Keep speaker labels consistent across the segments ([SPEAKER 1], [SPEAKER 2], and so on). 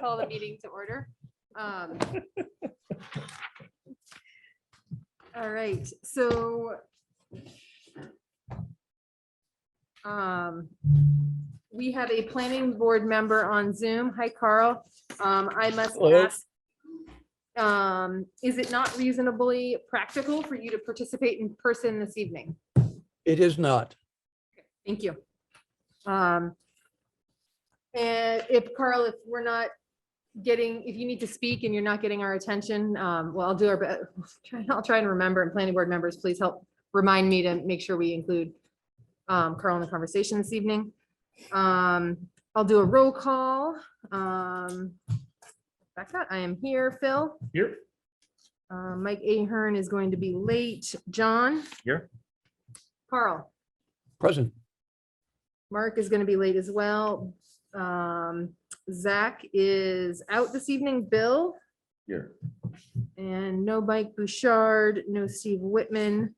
[SPEAKER 1] call the meeting to order. All right, so we have a planning board member on Zoom. Hi, Carl. I must
[SPEAKER 2] Hello.
[SPEAKER 1] ask, is it not reasonably practical for you to participate in person this evening?
[SPEAKER 2] It is not.
[SPEAKER 1] Thank you. And if Carl, if we're not getting, if you need to speak and you're not getting our attention, well, I'll do our best. I'll try and remember, and planning board members, please help remind me to make sure we include Carl in the conversation this evening. I'll do a roll call. Back up, I am here. Phil?
[SPEAKER 3] Here.
[SPEAKER 1] Mike Ahern is going to be late. John?
[SPEAKER 3] Here.
[SPEAKER 1] Carl?
[SPEAKER 2] Present.
[SPEAKER 1] Mark is going to be late as well. Zach is out this evening. Bill?
[SPEAKER 3] Here.
[SPEAKER 1] And no Mike Bouchard, no Steve Whitman.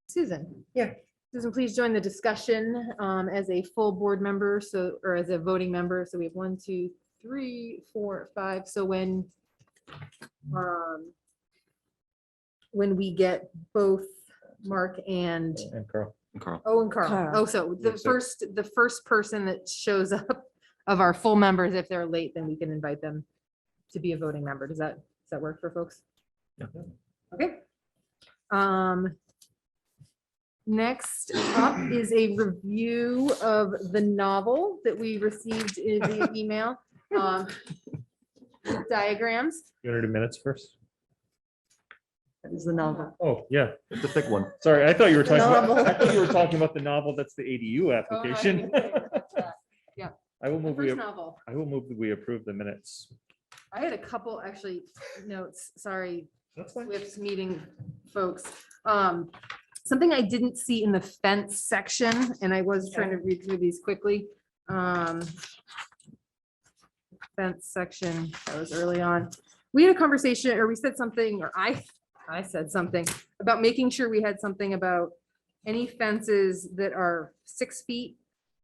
[SPEAKER 1] Susan?
[SPEAKER 2] Yeah.
[SPEAKER 1] Susan, please join the discussion as a full board member, so, or as a voting member. So we have 1, 2, 3, 4, 5. So when we get both Mark and
[SPEAKER 3] Carl.
[SPEAKER 1] Oh, and Carl. Oh, so the first person that shows up of our full members, if they're late, then we can invite them to be a voting member. Does that work for folks?
[SPEAKER 3] Yeah.
[SPEAKER 1] Okay. Next up is a review of the novel that we received in the email. With diagrams.
[SPEAKER 3] You want to do minutes first?
[SPEAKER 4] That is the novel.
[SPEAKER 3] Oh, yeah.
[SPEAKER 4] It's a thick one.
[SPEAKER 3] Sorry, I thought you were talking about,
[SPEAKER 4] Novel.
[SPEAKER 3] I thought you were talking about the novel that's the ADU application.
[SPEAKER 1] Yeah.
[SPEAKER 3] I will
[SPEAKER 1] The
[SPEAKER 3] move,
[SPEAKER 1] first novel.
[SPEAKER 3] that we approve the minutes.
[SPEAKER 1] I had a couple actually notes, sorry,
[SPEAKER 3] That's fine.
[SPEAKER 1] Swift's meeting folks. Something I didn't see in the fence section, and I was trying to read through these quickly. Fence section, that was early on. We had a conversation, or we said something, or I said something about making sure we had something about any fences that are 6 feet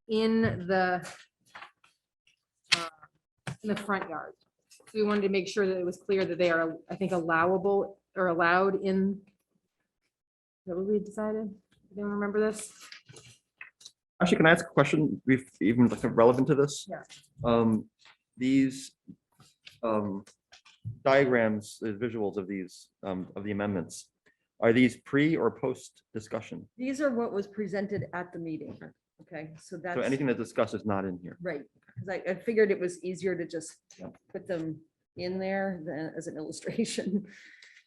[SPEAKER 1] in the front yard. So we wanted to make sure that it was clear that they are, I think, allowable or allowed in. Is that what we decided? Anyone remember this?
[SPEAKER 4] Actually, can I ask a question? We've even like relevant to this?
[SPEAKER 1] Yeah.
[SPEAKER 4] These diagrams, the visuals of these of the amendments, are these pre or post discussion?
[SPEAKER 5] These are what was presented at the meeting. Okay, so that's.
[SPEAKER 4] So anything that's discussed is not in here.
[SPEAKER 5] Right, because I figured it was easier to just put them in there than as an illustration.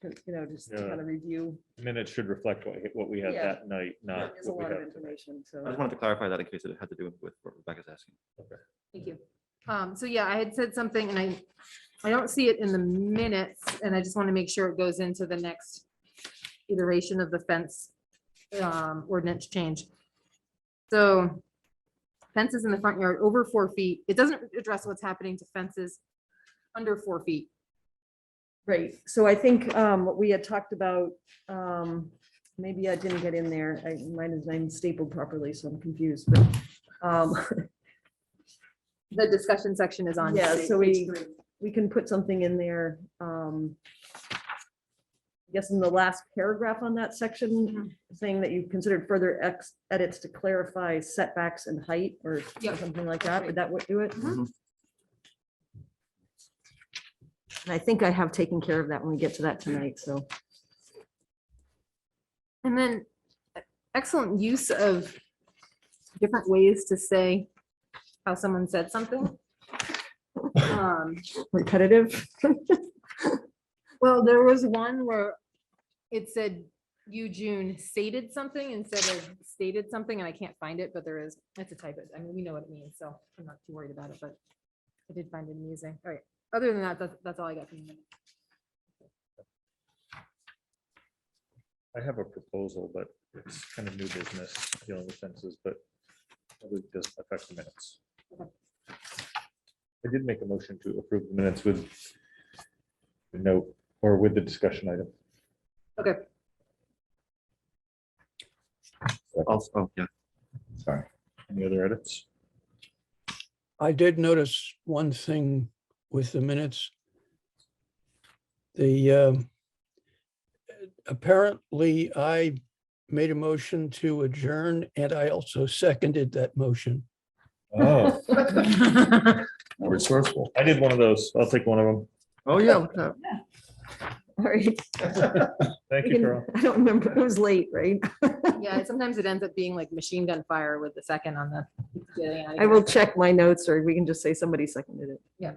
[SPEAKER 5] Just to
[SPEAKER 3] Yeah.
[SPEAKER 5] kind of review.
[SPEAKER 3] Minutes should reflect what we had
[SPEAKER 5] Yeah.
[SPEAKER 3] that night, not
[SPEAKER 5] There's a
[SPEAKER 3] what we
[SPEAKER 5] lot of
[SPEAKER 3] have tonight.
[SPEAKER 5] information,
[SPEAKER 4] I just
[SPEAKER 5] so.
[SPEAKER 4] wanted to clarify that in case it had to do with what Rebecca's asking.
[SPEAKER 1] Thank you. So yeah, I had said something and I don't see it in the minutes, and I just want to make sure it goes into the next iteration of the fence ordinance change. So fences in the front yard over 4 feet. It doesn't address what's happening to fences under 4 feet.
[SPEAKER 5] Right, so I think what we had talked about, maybe I didn't get in there, mine is I'm stapled properly, so I'm confused, but.
[SPEAKER 1] The discussion section is on.
[SPEAKER 5] Yeah, so
[SPEAKER 1] page 3.
[SPEAKER 5] we can put something in there. I guess in the last paragraph on that section, saying that you considered further edits to clarify setbacks and height or
[SPEAKER 1] Yep.
[SPEAKER 5] something like that. Would that do it?
[SPEAKER 1] Mhm.
[SPEAKER 5] And I think I have taken care of that when we get to that tonight, so.
[SPEAKER 1] And then excellent use of different ways to say how someone said something.
[SPEAKER 5] Repetitive.
[SPEAKER 1] Well, there was one where it said you, June, stated something instead of stated something, and I can't find it, but there is, it's a typo. I mean, we know what it means, so I'm not too worried about it, but I did find it amusing. All right, other than that, that's all I got from you.
[SPEAKER 3] I have a proposal, but it's kind of new business dealing with fences, but it does affect the minutes.
[SPEAKER 1] Okay.
[SPEAKER 3] I did make a motion to approve the minutes with the note or with the discussion item.
[SPEAKER 1] Okay,
[SPEAKER 4] Also, oh, yeah.
[SPEAKER 3] Sorry. Any other edits?
[SPEAKER 2] I did notice one thing with the minutes. The, apparently I made a motion to adjourn and I also seconded that motion.
[SPEAKER 3] Oh,
[SPEAKER 6] More resourceful.
[SPEAKER 3] I did one of those. I'll take one of them.
[SPEAKER 4] Oh, yeah. look at
[SPEAKER 5] All right.
[SPEAKER 3] Thank
[SPEAKER 5] We
[SPEAKER 3] you,
[SPEAKER 5] can-
[SPEAKER 3] Carol.
[SPEAKER 5] I don't remember, it was late, right?
[SPEAKER 1] Yeah, sometimes it ends up being like machine gun fire with the second on the. getting out of
[SPEAKER 5] I will
[SPEAKER 1] here.
[SPEAKER 5] check my notes, or we can just say somebody seconded it.
[SPEAKER 1] Yeah.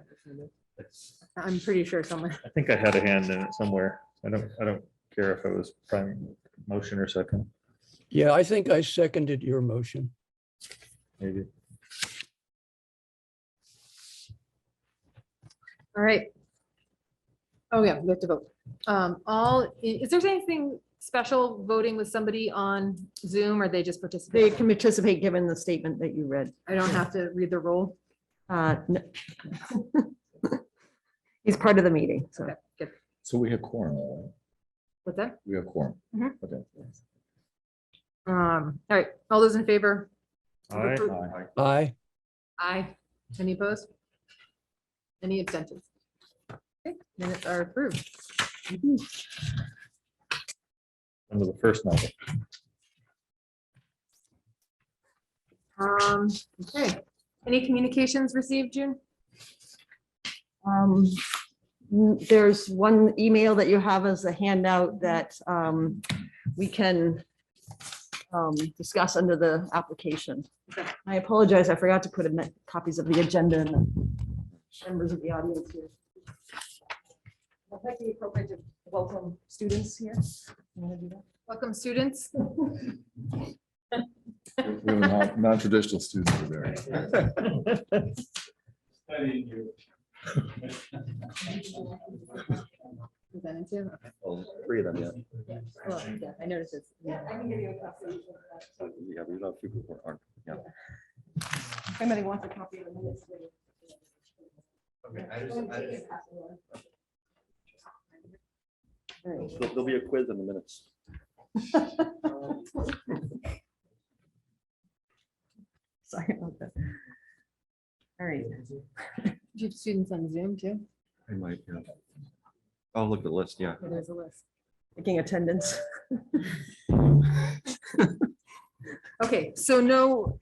[SPEAKER 1] I'm pretty sure someone,
[SPEAKER 3] I think I had a hand in it somewhere. I don't care if it was prime motion or second,
[SPEAKER 2] Yeah, I think I seconded your motion.
[SPEAKER 3] maybe.
[SPEAKER 1] all right. Oh, yeah, we have to vote. Is there anything special voting with somebody on Zoom or they just
[SPEAKER 5] They
[SPEAKER 1] participate?
[SPEAKER 5] can participate given the statement that you read.
[SPEAKER 1] I don't have to read the roll.
[SPEAKER 5] No. He's part of the meeting, so.
[SPEAKER 1] Okay, good.
[SPEAKER 6] So we have quorum, right?
[SPEAKER 1] What's that?
[SPEAKER 6] We have quorum.
[SPEAKER 1] Mhm.
[SPEAKER 6] Okay.
[SPEAKER 1] All right, all those in favor?
[SPEAKER 3] All right.
[SPEAKER 6] Aye.
[SPEAKER 2] Aye.
[SPEAKER 1] Aye. Any opposed? Any abstentions? Okay, minutes are approved.
[SPEAKER 3] Under the first number.
[SPEAKER 1] Okay, any communications received, June?
[SPEAKER 5] There's one email that you have as a handout that we can discuss under the application.
[SPEAKER 1] Okay.
[SPEAKER 5] I apologize, I forgot to put in copies of the agenda and the members of the audience here. I think it'd be appropriate to welcome students here. You wanna do that?
[SPEAKER 1] Welcome, students.
[SPEAKER 6] We have a non-traditional students over there.
[SPEAKER 1] Presented to? Okay.
[SPEAKER 4] Oh, three of them, yeah.
[SPEAKER 1] Well, yeah, I noticed it's.
[SPEAKER 5] I can give you a copy.
[SPEAKER 4] Yeah, we have people who aren't, yeah.
[SPEAKER 5] If anybody wants a copy of the minutes. All right.
[SPEAKER 4] There'll be a quiz in the minutes.
[SPEAKER 5] Sorry about that. All right.
[SPEAKER 1] Do you have students on Zoom too?
[SPEAKER 4] I might, yeah. Oh, look at the list, yeah.
[SPEAKER 1] Oh, there's a list.
[SPEAKER 5] Taking attendance.
[SPEAKER 1] Okay, so no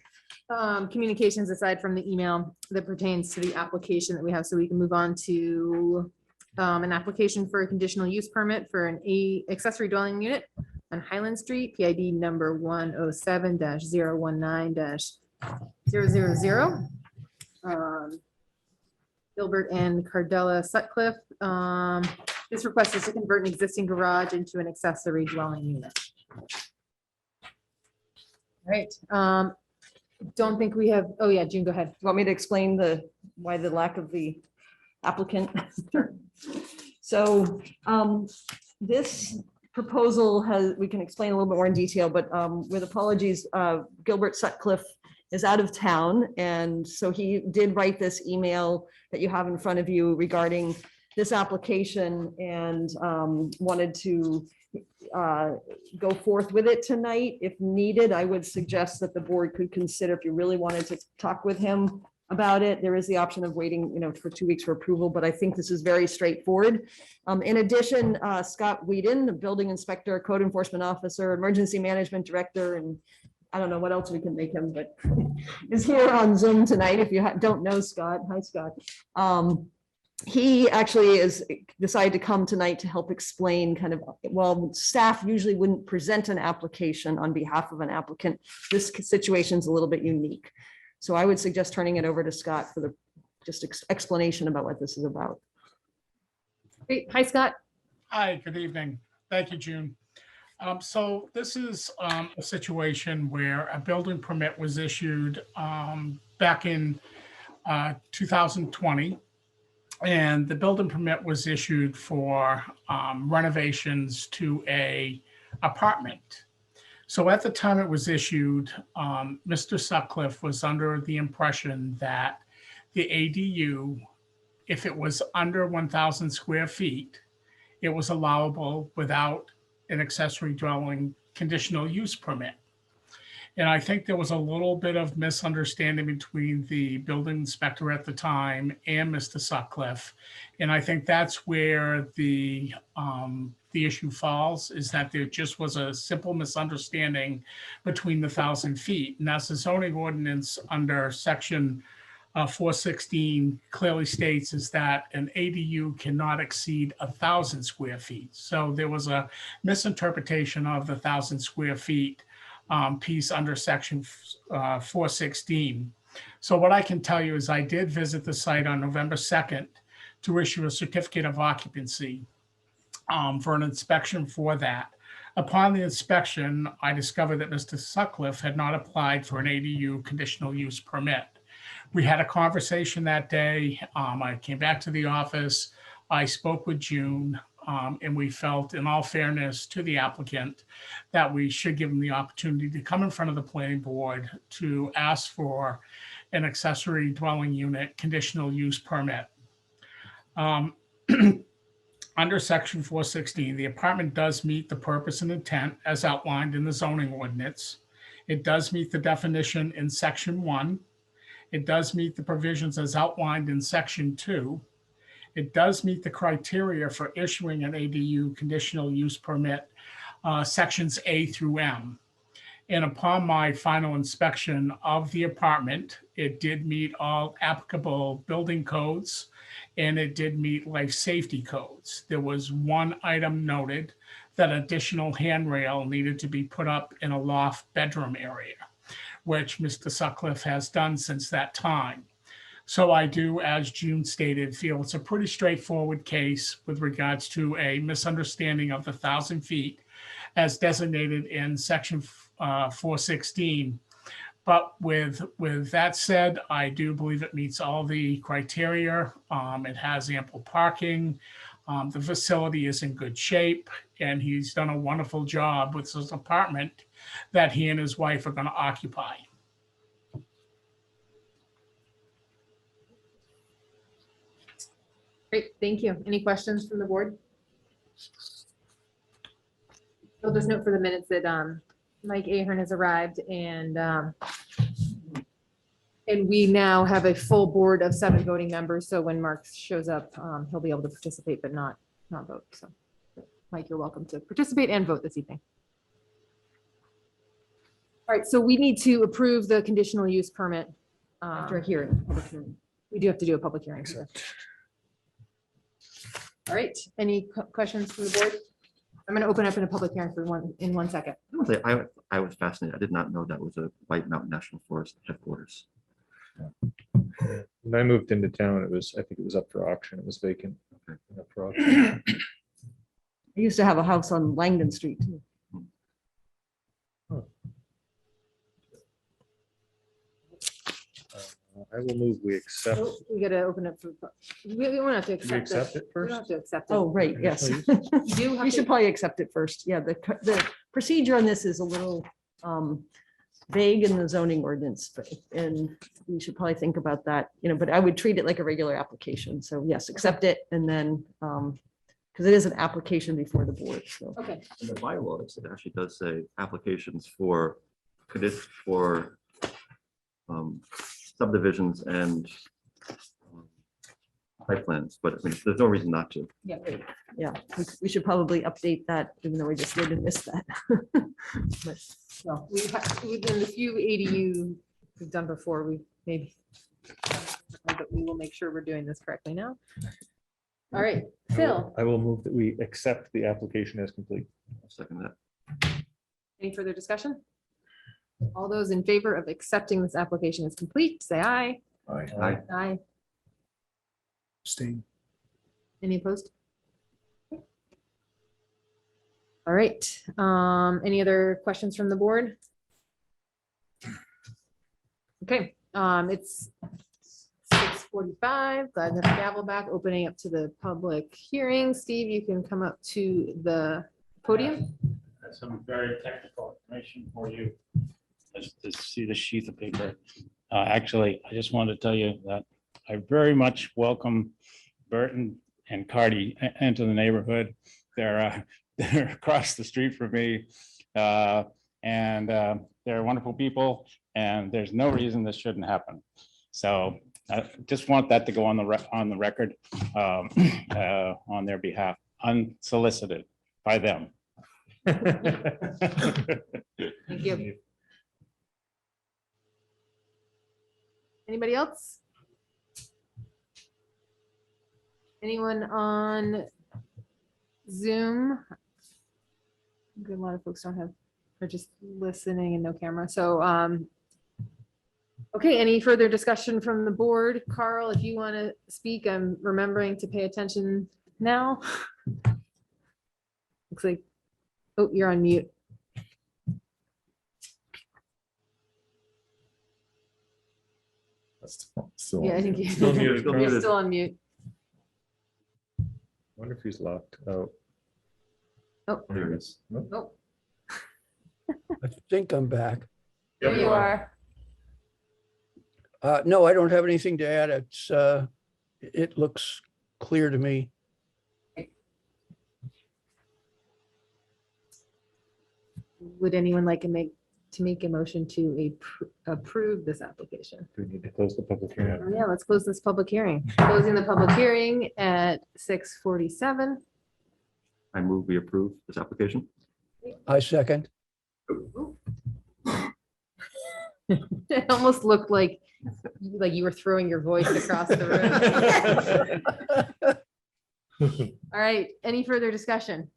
[SPEAKER 1] communications aside from the email that pertains to the application that we have, so we can move on to an application for a conditional use permit for an accessory dwelling unit on Highland Street, PID number 107-019-000. Gilbert and Cardella Sutcliffe. This request is to convert an existing garage into an accessory dwelling unit. All right, don't think we have, oh yeah, June, go ahead.
[SPEAKER 5] Want me to explain why the lack of the applicant? So this proposal we can explain a little bit more in detail, but with apologies, Gilbert Sutcliffe is out of town. And so he did write this email that you have in front of you regarding this application and wanted to go forth with it tonight. If needed, I would suggest that the board could consider, if you really wanted to talk with him about it, there is the option of waiting, for 2 weeks for approval, but I think this is very straightforward. In addition, Scott Whedon, the building inspector, code enforcement officer, emergency management director, and I don't know what else we can make him, but is here on Zoom tonight. If you don't know Scott, hi Scott. He actually is decided to come tonight to help explain well, staff usually wouldn't present an application on behalf of an applicant. This situation is a little bit unique. So I would suggest turning it over to Scott for the explanation about what this is about.
[SPEAKER 1] Great. Hi, Scott.
[SPEAKER 7] Hi, good evening. Thank you, June. So this is a situation where a building permit was issued back in 2020. And the building permit was issued for renovations to a apartment. So at the time it was issued, Mr. Sutcliffe was under the impression that the ADU, if it was under 1,000 square feet, it was allowable without an accessory dwelling conditional use permit. And I think there was a little bit of misunderstanding between the building inspector at the time and Mr. Sutcliffe. And I think that's where the issue falls, is that there just was a simple misunderstanding between the 1,000 feet. And that's the zoning ordinance under section 416 clearly states is that an ADU cannot exceed 1,000 square feet. So there was a misinterpretation of the 1,000 square feet piece under section 416. So what I can tell you is I did visit the site on November 2nd to issue a certificate of occupancy for an inspection for that. Upon the inspection, I discovered that Mr. Sutcliffe had not applied for an ADU conditional use permit. We had a conversation that day. I came back to the office. I spoke with June, and we felt, in all fairness to the applicant, that we should give him the opportunity to come in front of the planning board to ask for an accessory dwelling unit conditional use permit. Under section 416, the apartment does meet the purpose and intent as outlined in the zoning ordinance. It does meet the definition in section 1. It does meet the provisions as outlined in section 2. It does meet the criteria for issuing an ADU conditional use permit, sections A through M. And upon my final inspection of the apartment, it did meet all applicable building codes, and it did meet life safety codes. There was one item noted that additional handrail needed to be put up in a loft bedroom area, which Mr. Sutcliffe has done since that time. So I do, as June stated, feel it's a pretty straightforward case with regards to a misunderstanding of the 1,000 feet as designated in section 416. But with that said, I do believe it meets all the criteria. It has ample parking. The facility is in good shape, and he's done a wonderful job with his apartment that he and his wife are going to occupy.
[SPEAKER 1] Great, thank you. Any questions from the board? I'll just note for the minutes that Mike Ahern has arrived, and we now have a full board of 7 voting members. So when Mark shows up, he'll be able to participate, but not vote. So Mike, you're welcome to participate and vote this evening. All right, so we need to approve the conditional use permit.
[SPEAKER 5] After a hearing.
[SPEAKER 1] We do have to do a public hearing. So. All right, any questions from the board? I'm going to open up in a public hearing for in 1 second.
[SPEAKER 4] I was fascinated. I did not know that was a White Mountain National Forest headquarters.
[SPEAKER 3] When I moved into town, I think it was up for auction. It was vacant.
[SPEAKER 4] Okay.
[SPEAKER 3] Up for auction.
[SPEAKER 5] I used to have a house on Langdon Street too.
[SPEAKER 3] I will move, we accept.
[SPEAKER 1] Oh, we got to open up for, we don't have to
[SPEAKER 3] Do we
[SPEAKER 1] accept
[SPEAKER 3] accept
[SPEAKER 1] it.
[SPEAKER 3] it
[SPEAKER 1] We
[SPEAKER 3] first?
[SPEAKER 1] don't have to accept it.
[SPEAKER 5] Oh, right, yes.
[SPEAKER 1] You do have
[SPEAKER 5] We
[SPEAKER 1] to-
[SPEAKER 5] should probably accept it first. Yeah, the procedure on this is a little vague in the zoning ordinance, and we should probably think about that, but I would treat it like a regular application. So yes, accept it, and then, because it is an application before the board, so.
[SPEAKER 1] Okay,
[SPEAKER 4] In the bylaws, it actually does say applications for subdivisions and site plans, but I mean, there's no reason not to.
[SPEAKER 1] yeah.
[SPEAKER 5] Yeah, we should probably update that, even though we just did and missed that. But
[SPEAKER 1] So within the few ADU we've done before, we maybe, but we will make sure we're doing this correctly now. All right, Phil,
[SPEAKER 3] I will move that we accept the application as complete.
[SPEAKER 4] I'll second that.
[SPEAKER 1] any further discussion? All those in favor of accepting this application as complete, say aye.
[SPEAKER 4] Aye.
[SPEAKER 1] Aye.
[SPEAKER 6] Abstain.
[SPEAKER 1] Any opposed? All right, any other questions from the board? Okay, it's 6:45, glad to have the gavel back, opening up to the public hearing. Steve, you can come up to the podium.
[SPEAKER 8] That's some very technical information for you. Just to see the sheath of paper. Actually, I just wanted to tell you that I very much welcome Burton and Cardi into the neighborhood. They're across the street from me. and they're wonderful people, and there's no reason this shouldn't happen. So I just want that to go on the record on their behalf, unsolicited by them.
[SPEAKER 1] Thank you. Anybody else? Anyone on Zoom? A lot of folks don't have, are just listening and no camera. So, okay, any further discussion from the board? Carl, if you want to speak, I'm remembering to pay attention now. Looks like, oh, you're on mute.
[SPEAKER 9] Still
[SPEAKER 1] Yeah, I think you-
[SPEAKER 3] Still muted.
[SPEAKER 1] you're still on mute.
[SPEAKER 3] Wonder if he's locked out.
[SPEAKER 1] Oh,
[SPEAKER 4] There it is.
[SPEAKER 1] oh,
[SPEAKER 2] I think I'm back.
[SPEAKER 1] there you are.
[SPEAKER 2] No, I don't have anything to add. It looks clear to me.
[SPEAKER 1] Would anyone like to make a motion to approve this application?
[SPEAKER 3] Do we need to close the public hearing?
[SPEAKER 1] Oh, yeah, let's close this public hearing. Closing the public hearing at 6:47.
[SPEAKER 4] I move we approve this application.
[SPEAKER 2] I second.
[SPEAKER 1] It almost looked like you were throwing your voice across the room. All right, any further discussion?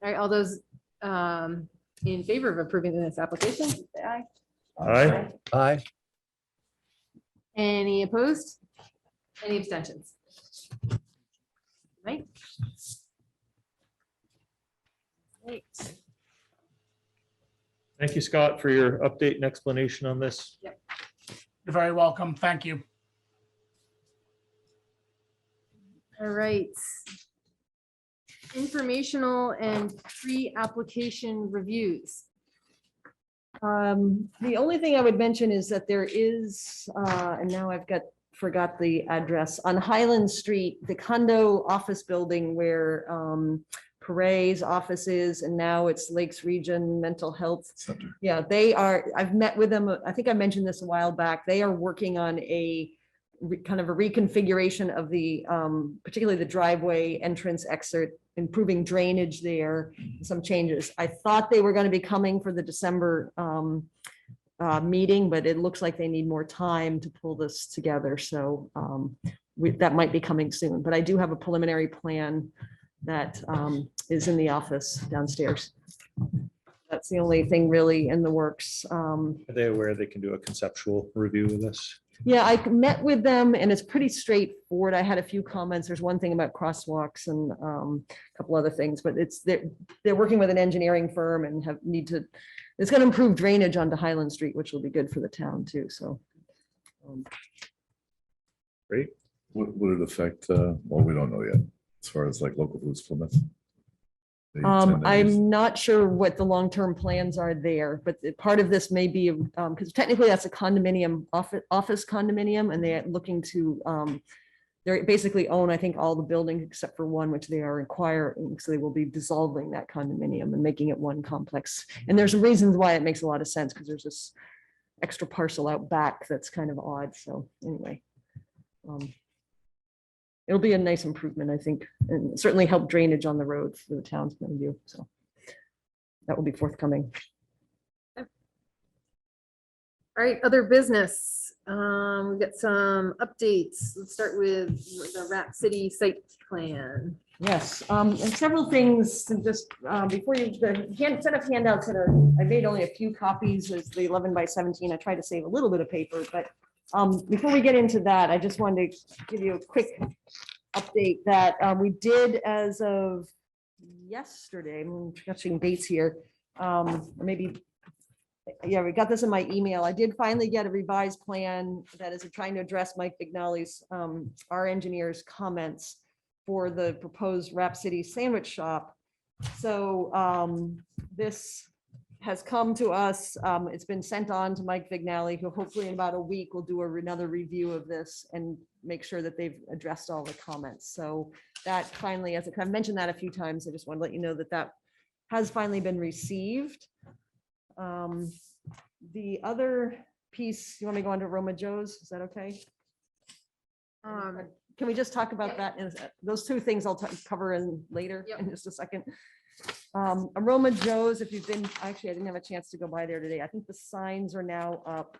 [SPEAKER 1] All right, all those in favor of approving this application, say aye.
[SPEAKER 3] Aye.
[SPEAKER 2] Aye.
[SPEAKER 1] Any opposed? Any abstentions? Right? Right.
[SPEAKER 3] Thank you, Scott, for your update and explanation on this.
[SPEAKER 7] You're very welcome. Thank you.
[SPEAKER 1] All right. Informational and pre-application reviews.
[SPEAKER 5] The only thing I would mention is that there is, and now forgot the address, on Highland Street, the condo office building where Pare's office is, and now it's Lakes Region Mental Health.
[SPEAKER 9] Center.
[SPEAKER 5] Yeah, I've met with them. I think I mentioned this a while back. They are working on kind of a reconfiguration of particularly the driveway entrance exit, improving drainage there, some changes. I thought they were going to be coming for the December meeting, but it looks like they need more time to pull this together. So that might be coming soon, but I do have a preliminary plan that is in the office downstairs. That's the only thing really in the works.
[SPEAKER 3] Are they aware they can do a conceptual review of this?
[SPEAKER 5] Yeah, I met with them and it's pretty straightforward. I had a few comments. There's one thing about crosswalks and a couple other things, but they're working with an engineering firm and it's going to improve drainage onto Highland Street, which will be good for the town too. So.
[SPEAKER 3] Great.
[SPEAKER 9] Would it affect, well, we don't know yet, as far as like local foods Plymouth? They tend to use-
[SPEAKER 5] I'm not sure what the long-term plans are there, but part of this may be, because technically that's a condominium, office condominium, and they're looking to, they basically own, I think, all the buildings except for one, which they are acquiring. So they will be dissolving that condominium and making it one complex. And there's reasons why it makes a lot of sense, because there's this extra parcel out back that's kind of odd. So anyway. It'll be a nice improvement, I think, and certainly help drainage on the road for the town's point of view. So that will be forthcoming.
[SPEAKER 1] All right, other business. We've got some updates. Let's start with the Rat City site plan.
[SPEAKER 5] Yes, and several things to just before you, the set of handouts that are, I made only a few copies as the 11 by 17. I tried to save a little bit of paper, but before we get into that, I just wanted to give you a quick update that we did as of yesterday. I'm catching dates here. Maybe, yeah, we got this in my email. I did finally get a revised plan that is trying to address Mike Vignali's, our engineer's comments for the proposed Rap City sandwich shop. So this has come to us. It's been sent on to Mike Vignali, who hopefully in about a week will do another review of this and make sure that they've addressed all the comments. So that finally, as I've mentioned that a few times, I just want to let you know that that has finally been received. The other piece, you want me to go on to Roma Joe's? Is that okay? Can we just talk about that? Those two things I'll cover in later
[SPEAKER 1] Yep.
[SPEAKER 5] in just a second. Aroma Joe's, if you've been, actually, I didn't have a chance to go by there today. I think the signs are now up.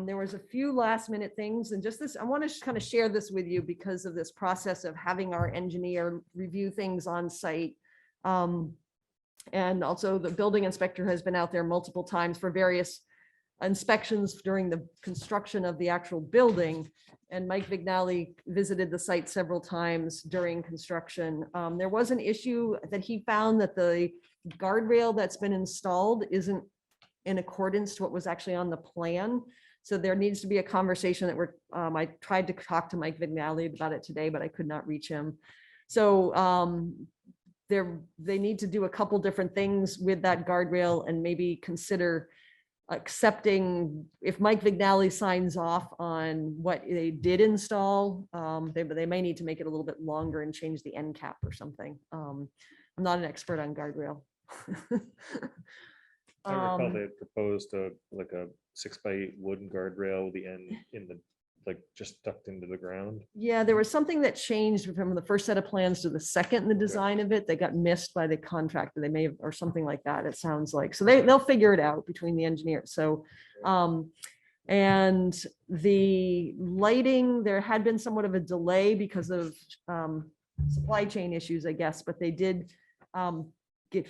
[SPEAKER 5] There was a few last minute things and just this, I want to kind of share this with you because of this process of having our engineer review things on site. And also the building inspector has been out there multiple times for various inspections during the construction of the actual building. And Mike Vignali visited the site several times during construction. There was an issue that he found that the guardrail that's been installed isn't in accordance to what was actually on the plan. So there needs to be a conversation that I tried to talk to Mike Vignali about it today, but I could not reach him. So they need to do a couple different things with that guardrail and maybe consider accepting if Mike Vignali signs off on what they did install, they may need to make it a little bit longer and change the end cap or something. I'm not an expert on guardrail.
[SPEAKER 3] I recall they had proposed like a 6x8 wooden guardrail with the end in the, like, just tucked into the ground.
[SPEAKER 5] Yeah, there was something that changed from the first set of plans to the second in the design of it. They got missed by the contractor. They may have, or something like that, it sounds like. So they'll figure it out between the engineers. So, and the lighting, there had been somewhat of a delay because of supply chain issues, I guess, but they did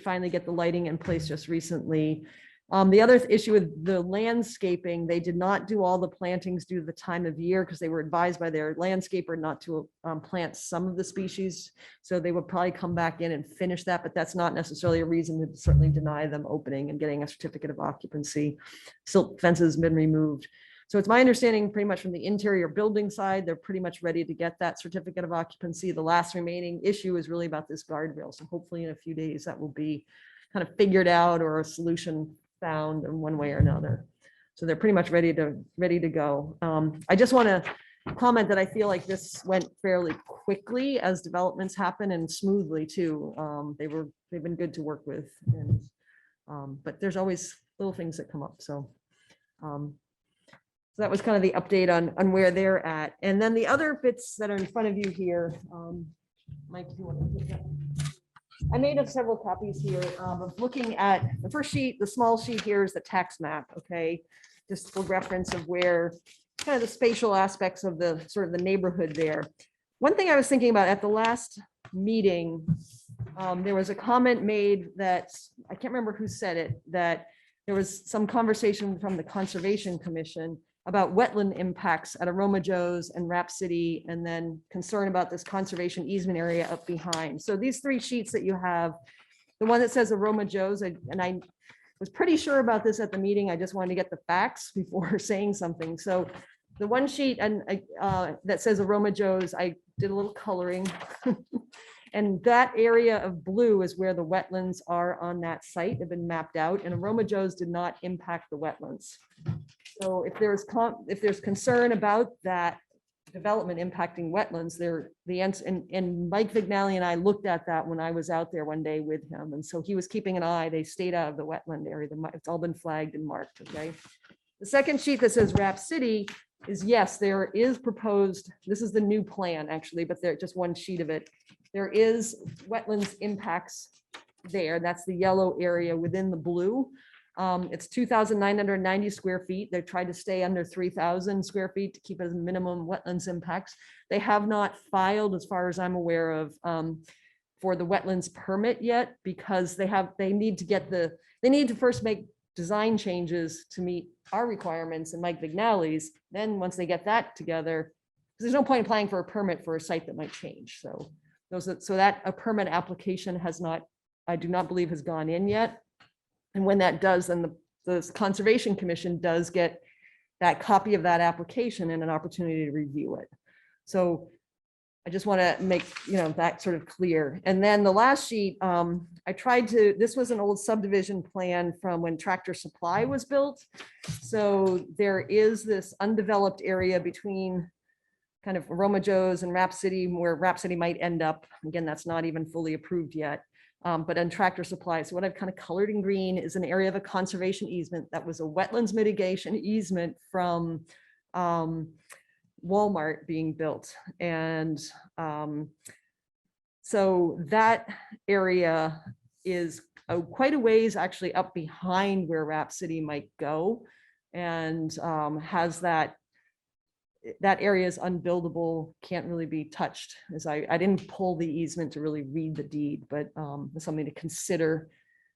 [SPEAKER 5] finally get the lighting in place just recently. The other issue with the landscaping, they did not do all the plantings due to the time of year because they were advised by their landscaper not to plant some of the species. So they would probably come back in and finish that, but that's not necessarily a reason to certainly deny them opening and getting a certificate of occupancy. Silt fence has been removed. So it's my understanding pretty much from the interior building side, they're pretty much ready to get that certificate of occupancy. The last remaining issue is really about this guardrail. So hopefully in a few days that will be kind of figured out or a solution found in one way or another. So they're pretty much ready to go. I just want to comment that I feel like this went fairly quickly as developments happen and smoothly too. They've been good to work with, and but there's always little things that come up. So that was kind of the update on where they're at. And then the other bits that are in front of you here, Mike, do you want to take that? I made up several copies here of looking at the first sheet. The small sheet here is the tax map. Okay, just for reference of where kind of the spatial aspects of the sort of the neighborhood there. One thing I was thinking about at the last meeting, there was a comment made that I can't remember who said it, that there was some conversation from the Conservation Commission about wetland impacts at Aroma Joe's and Rap City, and then concern about this conservation easement area up behind. So these three sheets that you have, the one that says Aroma Joe's, and I was pretty sure about this at the meeting. I just wanted to get the facts before saying something. So the one sheet and that says Aroma Joe's, I did a little coloring. And that area of blue is where the wetlands are on that site. They've been mapped out, and Aroma Joe's did not impact the wetlands. So if there's concern about that development impacting wetlands, and Mike Vignali and I looked at that when I was out there one day with him. And so he was keeping an eye. They stayed out of the wetland area. It's all been flagged and marked. Okay. The second sheet that says Rap City is, yes, there is proposed, this is the new plan actually, but there's just one sheet of it. There is wetlands impacts there. That's the yellow area within the blue. It's 2,990 square feet. They tried to stay under 3,000 square feet to keep it as minimum wetlands impacts. They have not filed, as far as I'm aware of, for the wetlands permit yet, because they need to first make design changes to meet our requirements and Mike Vignali's. Then once they get that together, because there's no point in applying for a permit for a site that might change. So that a permit application has not, I do not believe, has gone in yet. And when that does, then the Conservation Commission does get that copy of that application and an opportunity to review it. So I just want to make, that sort of clear. And then the last sheet, this was an old subdivision plan from when Tractor Supply was built. So there is this undeveloped area between kind of Aroma Joe's and Rap City, where Rap City might end up. Again, that's not even fully approved yet. but on Tractor Supply. So what I've kind of colored in green is an area of a conservation easement that was a wetlands mitigation easement from Walmart being built. And so that area is quite a ways actually up behind where Rhapsody might go, and has that area is unbuildable, can't really be touched. As I didn't pull the easement to really read the deed, but it's something to consider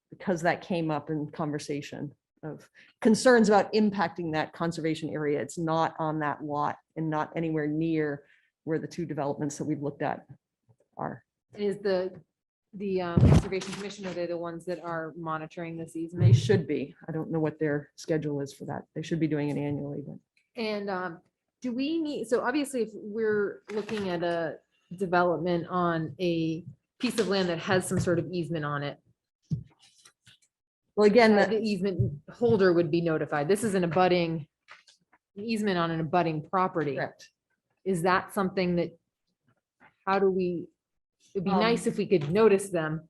[SPEAKER 5] because that came up in conversation of concerns about impacting that conservation area. It's not on that lot and not anywhere near where the two developments that we've looked at are.
[SPEAKER 1] Is the Conservation Commission, are they the ones that are monitoring this
[SPEAKER 5] They
[SPEAKER 1] easement?
[SPEAKER 5] should be. I don't know what their schedule is for that. They should be doing it annually, but.
[SPEAKER 1] And do we need, so obviously if we're looking at a development on a piece of land that has some sort of easement on it,
[SPEAKER 5] Well, again,
[SPEAKER 1] the easement holder would be notified. This is an easement on an abutting property.
[SPEAKER 5] correct.
[SPEAKER 1] Is that something that, how do we, it'd be
[SPEAKER 5] Um,
[SPEAKER 1] nice if we could notice them.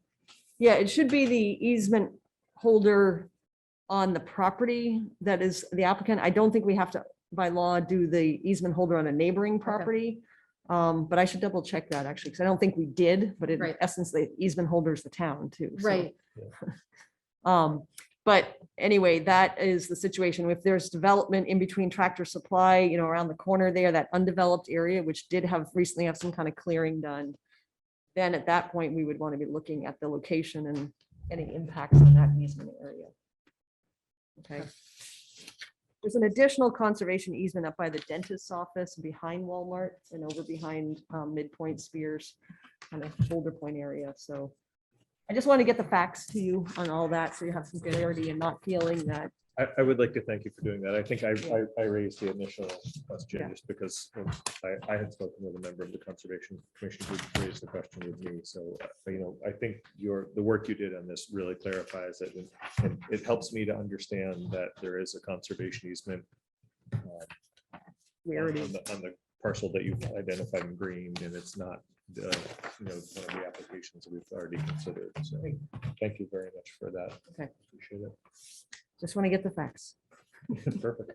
[SPEAKER 5] Yeah, it should be the easement holder on the property that is the applicant. I don't think we have to, by law, do the easement holder on a neighboring property. But I should double check that actually, because I don't think we did, but in
[SPEAKER 1] Right.
[SPEAKER 5] essence, the easement holder is the town too. so.
[SPEAKER 1] Right.
[SPEAKER 5] But anyway, that is the situation. If there's development in between Tractor Supply, around the corner there, that undeveloped area, which did recently have some kind of clearing done, then at that point, we would want to be looking at the location and any impacts on that easement area. Okay. There's an additional conservation easement up by the dentist's office behind Walmart and over behind Midpoint Spears, kind of shoulder point area. So I just want to get the facts to you on all that, so you have some clarity and not feeling that.
[SPEAKER 3] I would like to thank you for doing that. I think
[SPEAKER 5] Yeah.
[SPEAKER 3] I raised the initial question
[SPEAKER 5] Yeah.
[SPEAKER 3] just because I had spoken with a member of the Conservation Commission who raised the question with me. So, I think the work you did on this really clarifies it. And it helps me to understand that there is a conservation easement
[SPEAKER 5] Where it
[SPEAKER 3] on
[SPEAKER 5] is.
[SPEAKER 3] the parcel that you've identified in green, and it's not one of the applications that we've already considered. So thank you very much for that.
[SPEAKER 5] Okay.
[SPEAKER 3] Appreciate it.
[SPEAKER 5] Just want to get the facts.
[SPEAKER 3] Perfect.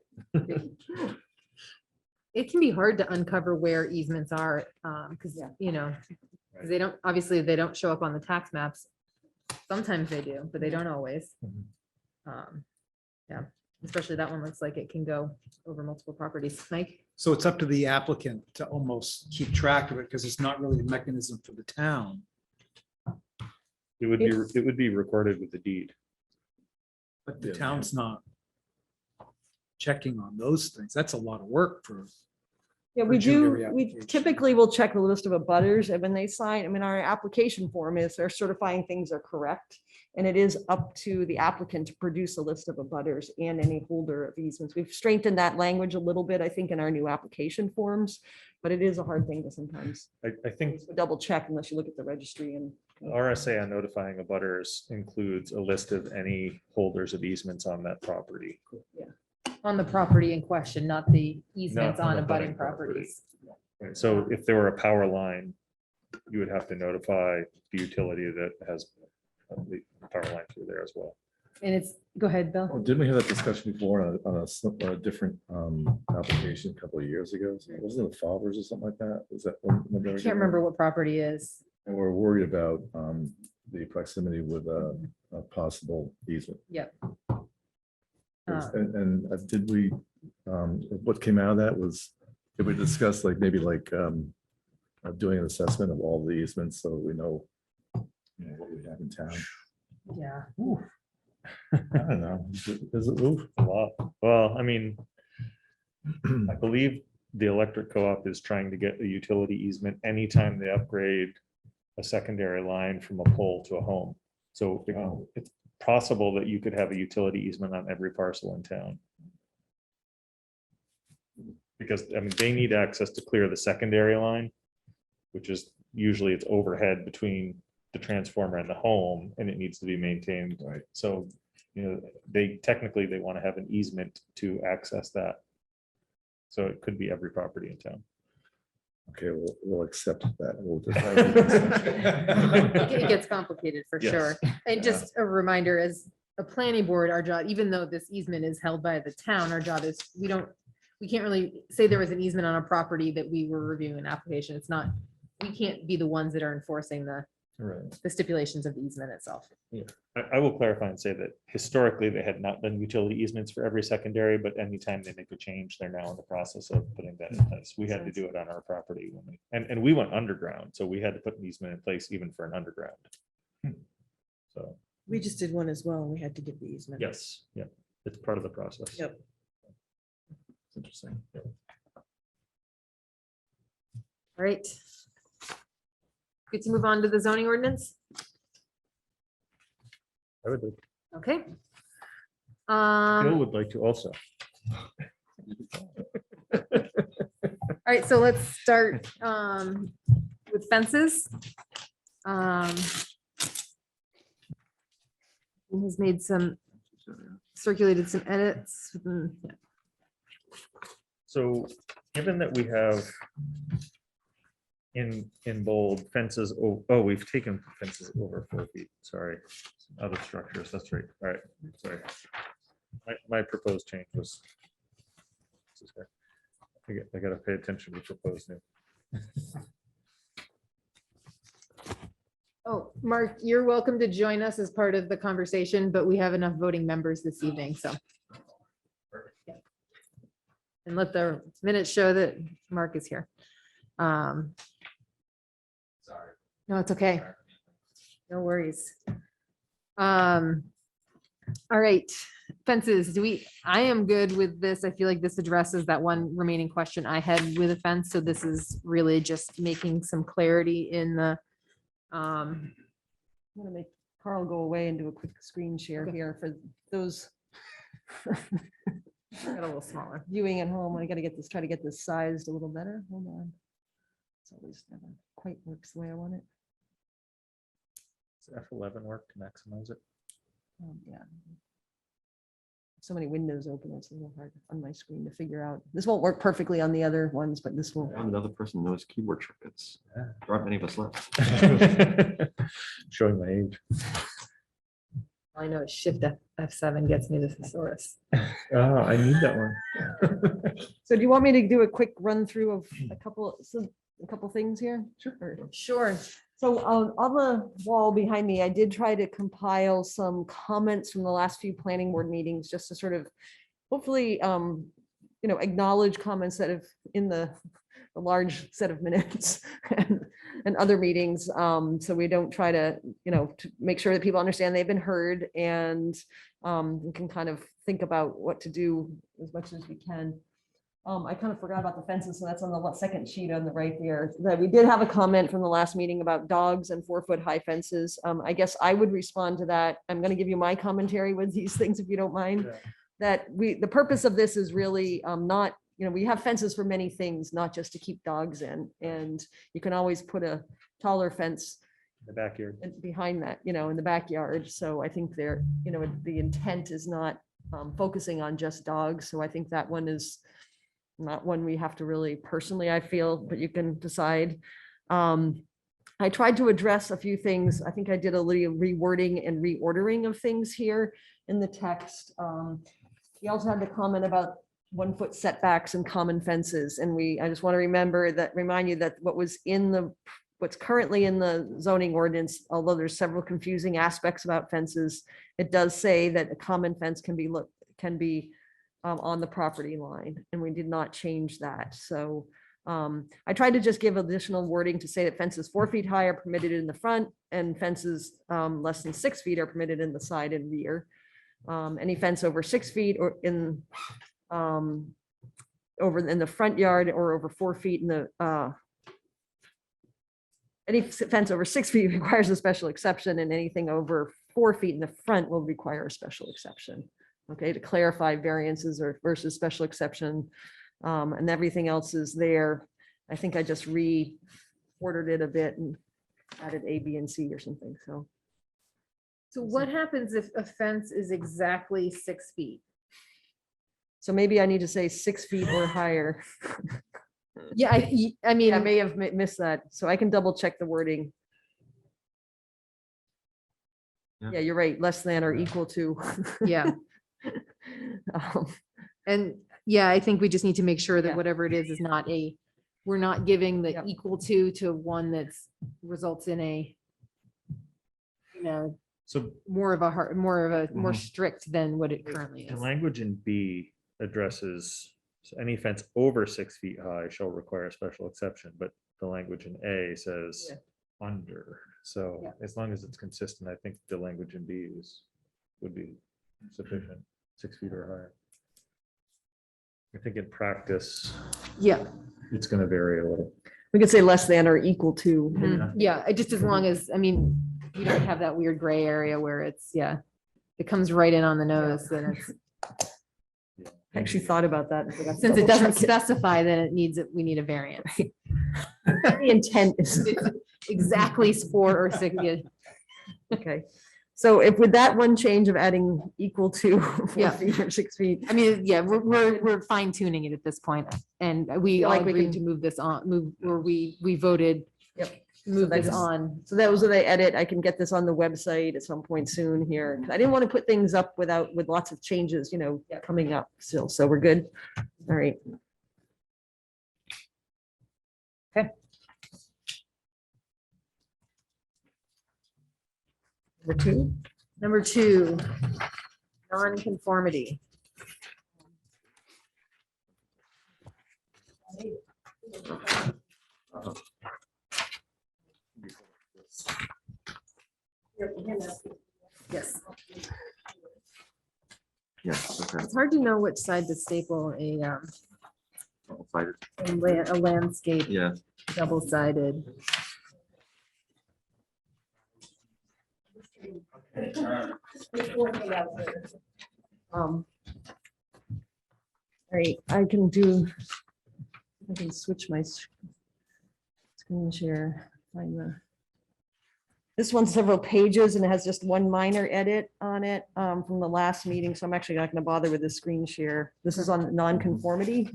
[SPEAKER 1] It can be hard to uncover where easements are, because,
[SPEAKER 5] Yeah.
[SPEAKER 1] because they don't, obviously, they don't show up on the tax maps. Sometimes they do, but they don't always.
[SPEAKER 3] Mhm.
[SPEAKER 1] Yeah, especially that one looks like it can go over multiple properties. Mike?
[SPEAKER 6] So it's up to the applicant to almost keep track of it because it's not really a mechanism for the town.
[SPEAKER 3] It would be recorded with the deed.
[SPEAKER 6] But the
[SPEAKER 3] Yeah.
[SPEAKER 6] town's not checking on those things. That's a lot of work for.
[SPEAKER 5] Yeah,
[SPEAKER 6] For
[SPEAKER 5] we
[SPEAKER 6] junior
[SPEAKER 5] do, we
[SPEAKER 6] reapplication.
[SPEAKER 5] typically will check the list of abutters, and when they sign, our application form is they're certifying things are correct. And it is up to the applicant to produce a list of abutters and any holder of easements. We've strengthened that language a little bit, I think, in our new application forms, but it is a hard thing to sometimes
[SPEAKER 3] I think
[SPEAKER 5] double check unless you look at the registry and.
[SPEAKER 3] RSA on notifying abutters includes a list of any holders of easements on that property.
[SPEAKER 1] On the property in question, not the easements
[SPEAKER 3] Not on
[SPEAKER 1] on
[SPEAKER 3] the
[SPEAKER 1] abutting
[SPEAKER 3] abutting property.
[SPEAKER 1] properties.
[SPEAKER 3] Right, so if there were a power line, you would have to notify the utility that has the power line through there as well.
[SPEAKER 1] And go ahead,
[SPEAKER 9] Oh,
[SPEAKER 1] Bill.
[SPEAKER 9] didn't we have that discussion before on a different application a couple of years ago? Wasn't it the Favres or something like that? Was that?
[SPEAKER 1] I can't remember what property is.
[SPEAKER 9] And we're worried about the proximity with a possible easement.
[SPEAKER 1] Yep.
[SPEAKER 9] And did we, what came out of that was, did we discuss maybe doing an assessment of all the easements so we know what we have in town?
[SPEAKER 1] Yeah.
[SPEAKER 9] I don't know. Does it move?
[SPEAKER 3] A lot. Well, I mean, I believe the electric co-op is trying to get a utility easement anytime they upgrade a secondary line from a pole to a home. So it's possible that you could have a utility easement on every parcel in town. Because, I mean, they need access to clear the secondary line, which is usually it's overhead between the transformer and the home, and it needs to be maintained.
[SPEAKER 9] Right.
[SPEAKER 3] So, they technically want to have an easement to access that. So it could be every property in town.
[SPEAKER 9] Okay, we'll accept that. We'll
[SPEAKER 1] It gets complicated for sure.
[SPEAKER 3] Yes.
[SPEAKER 1] And just a reminder, as a planning board, our job, even though this easement is held by the town, our job is, we can't really say there was an easement on a property that we were reviewing an application. It's not, we can't be the ones that are enforcing the stipulations of the easement itself.
[SPEAKER 3] I will clarify and say that historically, they had not done utility easements for every secondary, but anytime they make a change, they're now in the process of putting that in place. We had to do it on our property when we, and we went underground, so we had to put an easement in place even for an underground. So,
[SPEAKER 5] We just did one as well, and we had to get the easement.
[SPEAKER 3] yes, yeah, it's part of the process.
[SPEAKER 5] Yep.
[SPEAKER 3] It's interesting. Yeah.
[SPEAKER 1] All right. Good to move on to the zoning ordinance.
[SPEAKER 3] I would,
[SPEAKER 1] Okay.
[SPEAKER 3] Bill
[SPEAKER 1] All
[SPEAKER 3] would like to also.
[SPEAKER 1] right, so let's start with fences. He has made circulated some edits.
[SPEAKER 3] So given that we have in bold fences, oh, we've taken fences over 4 feet, sorry, other structures, that's right, all right, sorry. My proposed change was. I gotta pay attention to proposed new.
[SPEAKER 1] Oh, Mark, you're welcome to join us as part of the conversation, but we have enough voting members this evening, so. Yeah. And let the minutes show that Mark is here. Sorry. No, it's okay. No worries. All right, fences, I am good with this. I feel like this addresses that one remaining question I had with a fence, so this is really just making some clarity in the,
[SPEAKER 5] I'm gonna make Carl go away and do a quick screen share
[SPEAKER 1] Okay.
[SPEAKER 5] here for those
[SPEAKER 1] got a little smaller.
[SPEAKER 5] viewing at home. I gotta try to get this sized a little better. Hold on. It's always never quite works the way I want it.
[SPEAKER 3] Does F11 work to maximize it?
[SPEAKER 5] Yeah. So many windows open, it's a little hard on my screen to figure out. This won't work perfectly on the other ones, but this will.
[SPEAKER 4] And another person knows keyboard shortcuts. There aren't many of us left.
[SPEAKER 3] Showing my age.
[SPEAKER 1] All I know is Shift F7 gets me the thesaurus.
[SPEAKER 3] Oh, I need that one.
[SPEAKER 5] So do you want me to do a quick run through of a couple things here? Sure.
[SPEAKER 1] Sure.
[SPEAKER 5] So on the wall behind me, I did try to compile some comments from the last few planning board meetings, just to sort of hopefully, acknowledge comments that have in the large set of minutes and other meetings. So we don't try to make sure that people understand they've been heard, and we can kind of think about what to do as much as we can. I kind of forgot about the fences, so that's on the second sheet on the right there. That we did have a comment from the last meeting about dogs and 4-foot high fences. I guess I would respond to that. I'm going to give you my commentary with these things, if you don't mind.
[SPEAKER 3] Yeah.
[SPEAKER 5] That the purpose of this is really not, we have fences for many things, not just to keep dogs in. And you can always put a taller fence
[SPEAKER 3] The backyard.
[SPEAKER 5] behind that, in the backyard. So I think the intent is not focusing on just dogs. So I think that one is not one we have to really personally, I feel, but you can decide. I tried to address a few things. I think I did a little rewording and reordering of things here in the text. He also had the comment about 1-foot setbacks and common fences. And I just want to remind you that what's currently in the zoning ordinance, although there's several confusing aspects about fences, it does say that a common fence can be on the property line, and we did not change that. So I tried to just give additional wording to say that fences 4 feet high are permitted in the front, and fences less than 6 feet are permitted in the side and rear. Any fence over 6 feet or over in the front yard, or over 4 feet in the any fence over 6 feet requires a special exception, and anything over 4 feet in the front will require a special exception. Okay, to clarify variances versus special exception, and everything else is there. I think I just reordered it a bit and added A, B, and C or something.
[SPEAKER 1] So what happens if a fence is exactly 6 feet?
[SPEAKER 5] So maybe I need to say 6 feet or higher.
[SPEAKER 1] Yeah, I mean,
[SPEAKER 5] Yeah, I may have missed that, so I can double check the wording.
[SPEAKER 4] Yeah.
[SPEAKER 5] Yeah, you're right, less than or equal to.
[SPEAKER 1] yeah.
[SPEAKER 5] Um,
[SPEAKER 1] And yeah, I think we just need to make sure that
[SPEAKER 5] Yeah.
[SPEAKER 1] whatever it is not we're not giving the
[SPEAKER 5] Yep.
[SPEAKER 1] equal to one that's results in a, you know,
[SPEAKER 3] So
[SPEAKER 1] more of a more
[SPEAKER 3] Mhm.
[SPEAKER 1] strict than what it currently
[SPEAKER 3] the
[SPEAKER 1] is.
[SPEAKER 3] language in B addresses, so any fence over 6 feet high shall require a special exception, but the language in A says under. So
[SPEAKER 1] Yeah.
[SPEAKER 3] as long as it's consistent, I think the language in B would be sufficient, 6 feet or higher. I think in practice,
[SPEAKER 1] Yeah,
[SPEAKER 3] it's gonna vary a little.
[SPEAKER 5] We could say less than or equal to.
[SPEAKER 1] yeah, just as long as, I mean, you don't have that weird gray area where it's, yeah, it comes right in on the nose, then it's,
[SPEAKER 5] I actually thought about that. and forgot to
[SPEAKER 1] since it
[SPEAKER 5] double
[SPEAKER 1] doesn't
[SPEAKER 5] check it.
[SPEAKER 1] specify, then it needs, we need a variance.
[SPEAKER 5] The intent is,
[SPEAKER 1] Exactly 4 or 6, yeah.
[SPEAKER 5] okay. So if with that one change of adding equal to 4
[SPEAKER 1] Yeah.
[SPEAKER 5] feet or 6 feet,
[SPEAKER 1] I mean, yeah, we're fine tuning it at this point, and we
[SPEAKER 5] Feel
[SPEAKER 1] all
[SPEAKER 5] like we
[SPEAKER 1] agreed
[SPEAKER 5] can-
[SPEAKER 1] to move this on, or we voted.
[SPEAKER 5] Yep.
[SPEAKER 1] Move this
[SPEAKER 5] that's-
[SPEAKER 1] on.
[SPEAKER 5] so that was what I edit. I can get this on the website at some point soon here. I didn't want to put things up with lots of changes, coming up still. So we're good. All right. Number 2.
[SPEAKER 1] Number 2, non-conformity. Yes,
[SPEAKER 4] Yes, okay.
[SPEAKER 1] it's hard to know which side to staple a landscape
[SPEAKER 4] Yeah,
[SPEAKER 1] double-sided.
[SPEAKER 5] All right, I can switch my screen share. This one's several pages and it has just one minor edit on it from the last meeting, so I'm actually not gonna bother with the screen share. This is on nonconformity.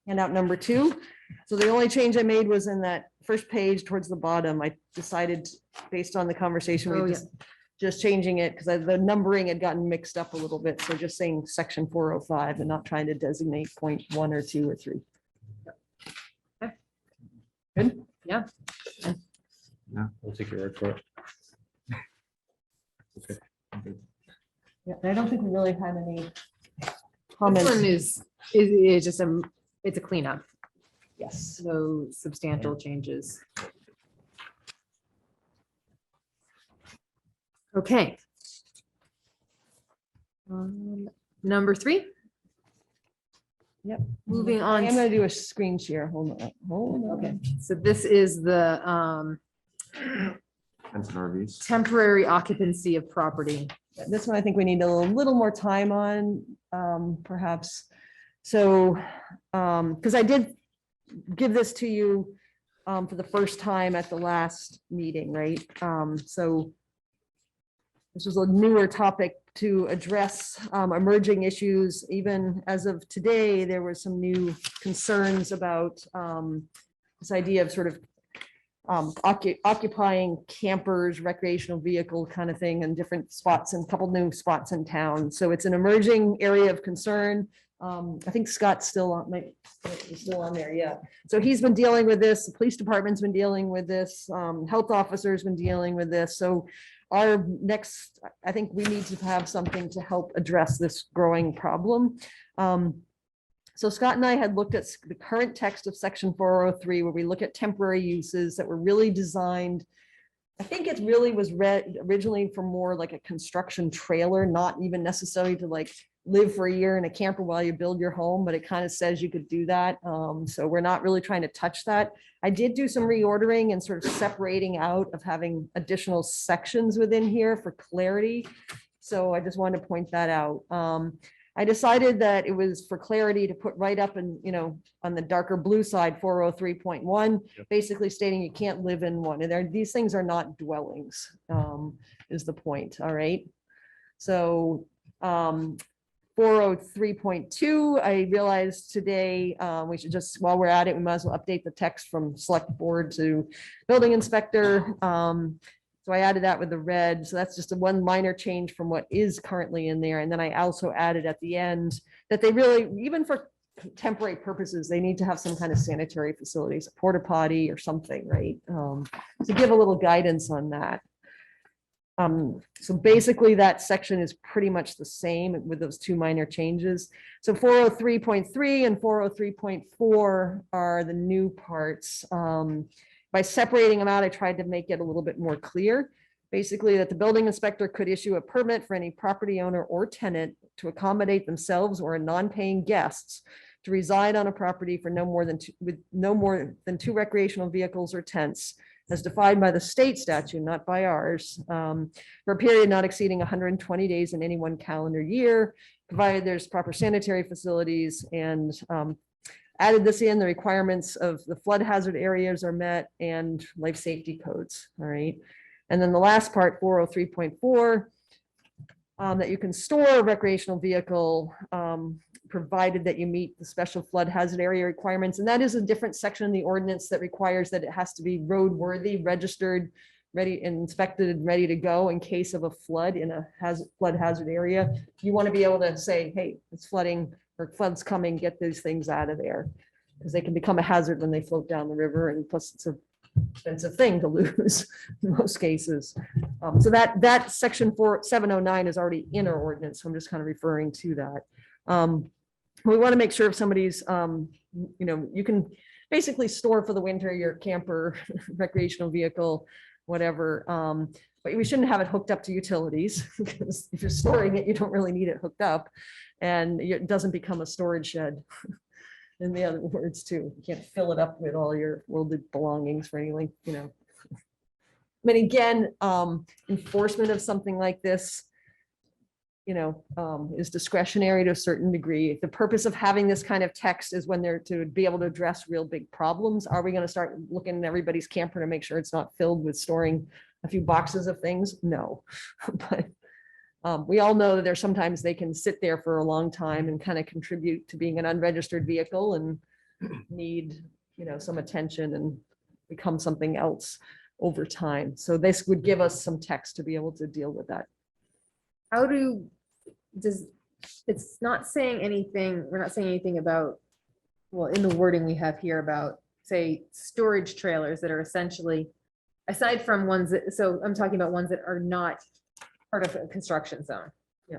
[SPEAKER 5] Handout number 2. So the only change I made was in that first page towards the bottom. I decided, based on the conversation,
[SPEAKER 1] Oh,
[SPEAKER 5] we
[SPEAKER 1] yeah.
[SPEAKER 5] just changing it because the numbering had gotten mixed up a little bit. So just saying section 405 and not trying to designate point 1 or 2 or 3. Good.
[SPEAKER 1] Yeah.
[SPEAKER 3] We'll take your word for it. Okay.
[SPEAKER 5] Yeah, and I don't think we really had any
[SPEAKER 1] This
[SPEAKER 5] comments.
[SPEAKER 1] one is just it's a cleanup,
[SPEAKER 5] Yes.
[SPEAKER 1] no substantial changes. Okay. Number 3.
[SPEAKER 5] Yep.
[SPEAKER 1] Moving
[SPEAKER 5] I
[SPEAKER 1] on.
[SPEAKER 5] am gonna do a screen share. Hold on.
[SPEAKER 1] Okay, so this is the
[SPEAKER 4] fence and RVs.
[SPEAKER 1] temporary occupancy of property.
[SPEAKER 5] This one, I think we need a little more time on, perhaps. So, because I did give this to you for the first time at the last meeting, right? So this was a newer topic to address emerging issues. Even as of today, there were some new concerns about this idea of sort of occupying campers, recreational vehicle kind of thing in different spots and a couple new spots in town. So it's an emerging area of concern. I think Scott's still on, he's still on there, yeah. So he's been dealing with this, the police department's been dealing with this, health officer's been dealing with this. So our next, I think we need to have something to help address this growing problem. So Scott and I had looked at the current text of section 403, where we look at temporary uses that were really designed. I think it really was read originally for more like a construction trailer, not even necessarily to like live for a year in a camper while you build your home, but it kind of says you could do that. So we're not really trying to touch that. I did do some reordering and sort of separating out of having additional sections within here for clarity. So I just wanted to point that out. I decided that it was for clarity to put right up and, on the darker blue side, 403.1, basically stating you can't live in one. And these things are not dwellings, is the point. All right. So 403.2, I realized today, we should just, while we're at it, we might as well update the text from select board to building inspector. So I added that with the red. So that's just a one minor change from what is currently in there. And then I also added at the end that they really, even for temporary purposes, they need to have some kind of sanitary facilities, a porta potty or something, right? To give a little guidance on that. So basically that section is pretty much the same with those two minor changes. So 403.3 and 403.4 are the new parts. By separating them out, I tried to make it a little bit more clear. Basically, that the building inspector could issue a permit for any property owner or tenant to accommodate themselves or a non-paying guests to reside on a property for no more than two recreational vehicles or tents, as defined by the state statute, not by ours, for a period not exceeding 120 days in any one calendar year, provided there's proper sanitary facilities, and added this in, the requirements of the flood hazard areas are met and life safety codes, all right? And then the last part, 403.4, that you can store a recreational vehicle provided that you meet the special flood hazard area requirements. And that is a different section in the ordinance that requires that it has to be roadworthy, registered, ready, inspected, and ready to go in case of a flood in a flood hazard area. You want to be able to say, hey, it's flooding or flood's coming, get these things out of there, because they can become a hazard when they float down the river, and plus it's a expensive thing to lose in most cases. So that section 709 is already in our ordinance, so I'm just kind of referring to that. We want to make sure if somebody's, you can basically store for the winter your camper, recreational vehicle, whatever. But we shouldn't have it hooked up to utilities, because if you're storing it, you don't really need it hooked up, and it doesn't become a storage shed. In the other words, too, you can't fill it up with all your worldly belongings for any length, I mean, again, enforcement of something like this, is discretionary to a certain degree. The purpose of having this kind of text is when they're to be able to address real big problems. Are we going to start looking at everybody's camper to make sure it's not filled with storing a few boxes of things? No, but we all know that there's sometimes they can sit there for a long time and kind of contribute to being an unregistered vehicle and need, some attention and become something else over time. So this would give us some text to be able to deal with that.
[SPEAKER 1] It's not saying anything, we're not saying anything about, well, in the wording we have here about, say, storage trailers that are essentially, aside from ones that, so I'm talking about ones that are not part of a construction zone.
[SPEAKER 5] Yeah.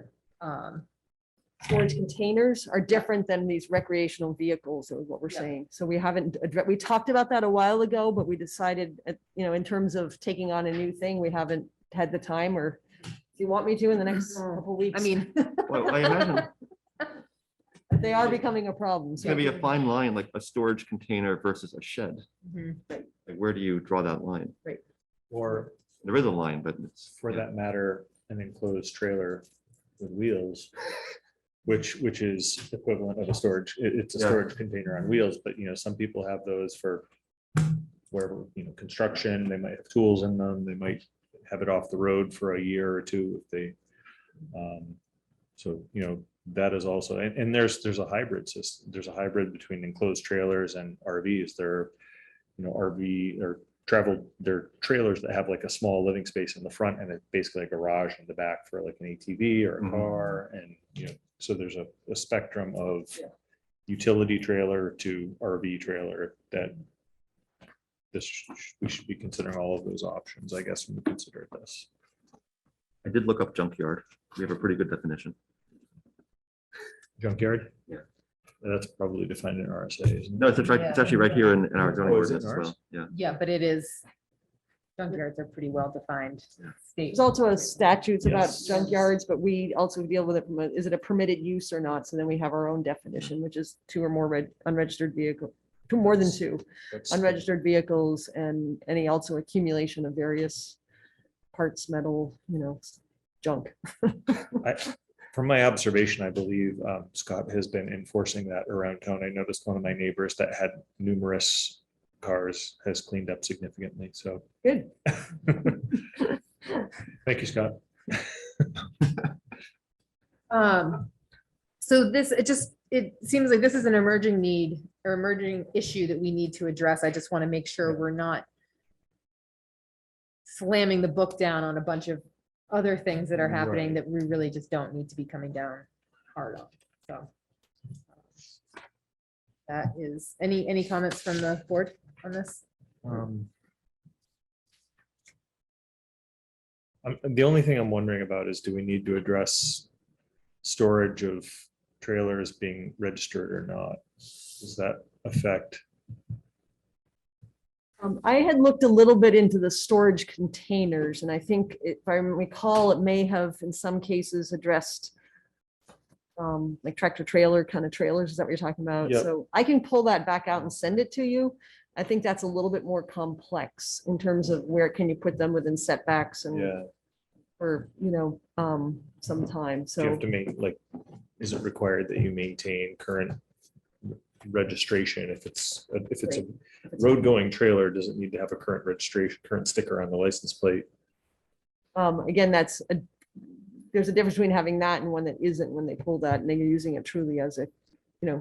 [SPEAKER 5] Storage containers are different than these recreational vehicles, is what we're
[SPEAKER 1] Yeah.
[SPEAKER 5] saying. So we haven't, we talked about that a while ago, but we decided, in terms of taking on a new thing, we haven't had the time, or if you want me to in the next couple weeks.
[SPEAKER 1] I mean,
[SPEAKER 4] Well, I imagine
[SPEAKER 5] they are becoming a problem.
[SPEAKER 4] it's gonna be a fine line, like a storage container versus a shed.
[SPEAKER 1] mhm.
[SPEAKER 4] Like, where do you draw that line?
[SPEAKER 3] Or
[SPEAKER 4] There is a line, but it's.
[SPEAKER 3] for
[SPEAKER 4] yeah.
[SPEAKER 3] that matter, an enclosed trailer with wheels, which is equivalent of a storage, it's a
[SPEAKER 4] Yeah.
[SPEAKER 3] storage container on wheels, but some people have those for wherever, construction, they might have tools in them, they might have it off the road for a year or two if they, so, that is also, and there's a hybrid system, there's a hybrid between enclosed trailers and RVs. They're, RV or they're trailers that have like a small living space in the front and it's basically a garage in the back for like an ATV or a
[SPEAKER 4] Mhm.
[SPEAKER 3] car. And, so there's a spectrum of utility trailer to RV trailer that we should be considering all of those options, I guess, when we consider this.
[SPEAKER 4] I did look up junkyard. We have a pretty good definition.
[SPEAKER 3] Junkyard?
[SPEAKER 4] Yeah.
[SPEAKER 3] That's probably defined in RSA, isn't it?
[SPEAKER 4] No, it's actually right here in our zoning
[SPEAKER 3] Oh, is it
[SPEAKER 4] ordinance as
[SPEAKER 3] ours?
[SPEAKER 4] well. Yeah.
[SPEAKER 1] Yeah, but it is, junkyards are pretty well defined. State.
[SPEAKER 5] There's also a statutes about
[SPEAKER 3] Yes.
[SPEAKER 5] junkyards, but we also deal with it from is it a permitted use or not? So then we have our own definition, which is two or more unregistered vehicle, two more than two
[SPEAKER 3] That's-
[SPEAKER 5] unregistered vehicles, and any also accumulation of various parts, metal, junk.
[SPEAKER 3] From my observation, I believe Scott has been enforcing that around town. I noticed one of my neighbors that had numerous cars has cleaned up significantly, so.
[SPEAKER 5] Good.
[SPEAKER 3] Thank you, Scott.
[SPEAKER 1] So this, it seems like this is an emerging need or emerging issue that we need to address. I just want to make sure we're not slamming the book down on a bunch of other things that are happening
[SPEAKER 3] Right.
[SPEAKER 1] that we really just don't need to be coming down hard on. So that is, any comments from the board on this?
[SPEAKER 3] The only thing I'm wondering about is, do we need to address storage of trailers being registered or not? Does that affect?
[SPEAKER 5] I had looked a little bit into the storage containers, and I think if I recall, it may have in some cases addressed like tractor trailer kind of trailers. Is that what you're talking about?
[SPEAKER 3] Yep.
[SPEAKER 5] So I can pull that back out and send it to you. I think that's a little bit more complex in terms of where can you put them within setbacks and
[SPEAKER 3] Yeah,
[SPEAKER 5] or, sometimes.
[SPEAKER 3] do you
[SPEAKER 5] So
[SPEAKER 3] have to make, like, is it required that you maintain current registration? If it's a road going trailer, does it need to have a current registration, current sticker on the license plate?
[SPEAKER 5] again, there's a difference between having that and one that isn't when they pull that and then you're using it truly as a,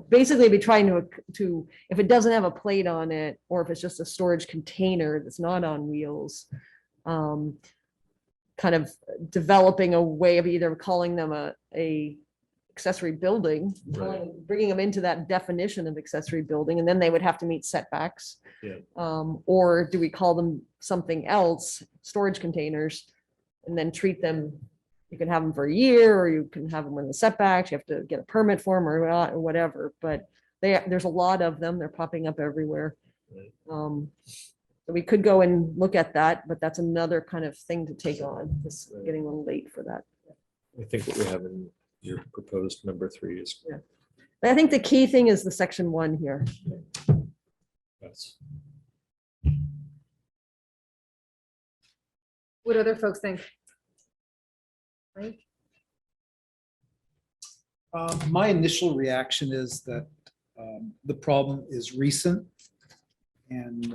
[SPEAKER 5] basically be trying to, if it doesn't have a plate on it, or if it's just a storage container that's not on wheels, kind of developing a way of either calling them a accessory building, bringing them into that definition of accessory building, and then they would have to meet setbacks.
[SPEAKER 3] Yeah.
[SPEAKER 5] Or do we call them something else, storage containers, and then treat them, you can have them for a year, or you can have them in the setbacks, you have to get a permit for them or not, or whatever, but there's a lot of them, they're popping up everywhere.
[SPEAKER 3] Right.
[SPEAKER 5] So we could go and look at that, but that's another kind of thing to take on. It's getting a little late for that.
[SPEAKER 3] I think what we have in your proposed number 3 is.
[SPEAKER 5] Yeah. I think the key thing is the section 1 here.
[SPEAKER 3] Yes.
[SPEAKER 1] What other folks think? Right?
[SPEAKER 6] My initial reaction is that the problem is recent and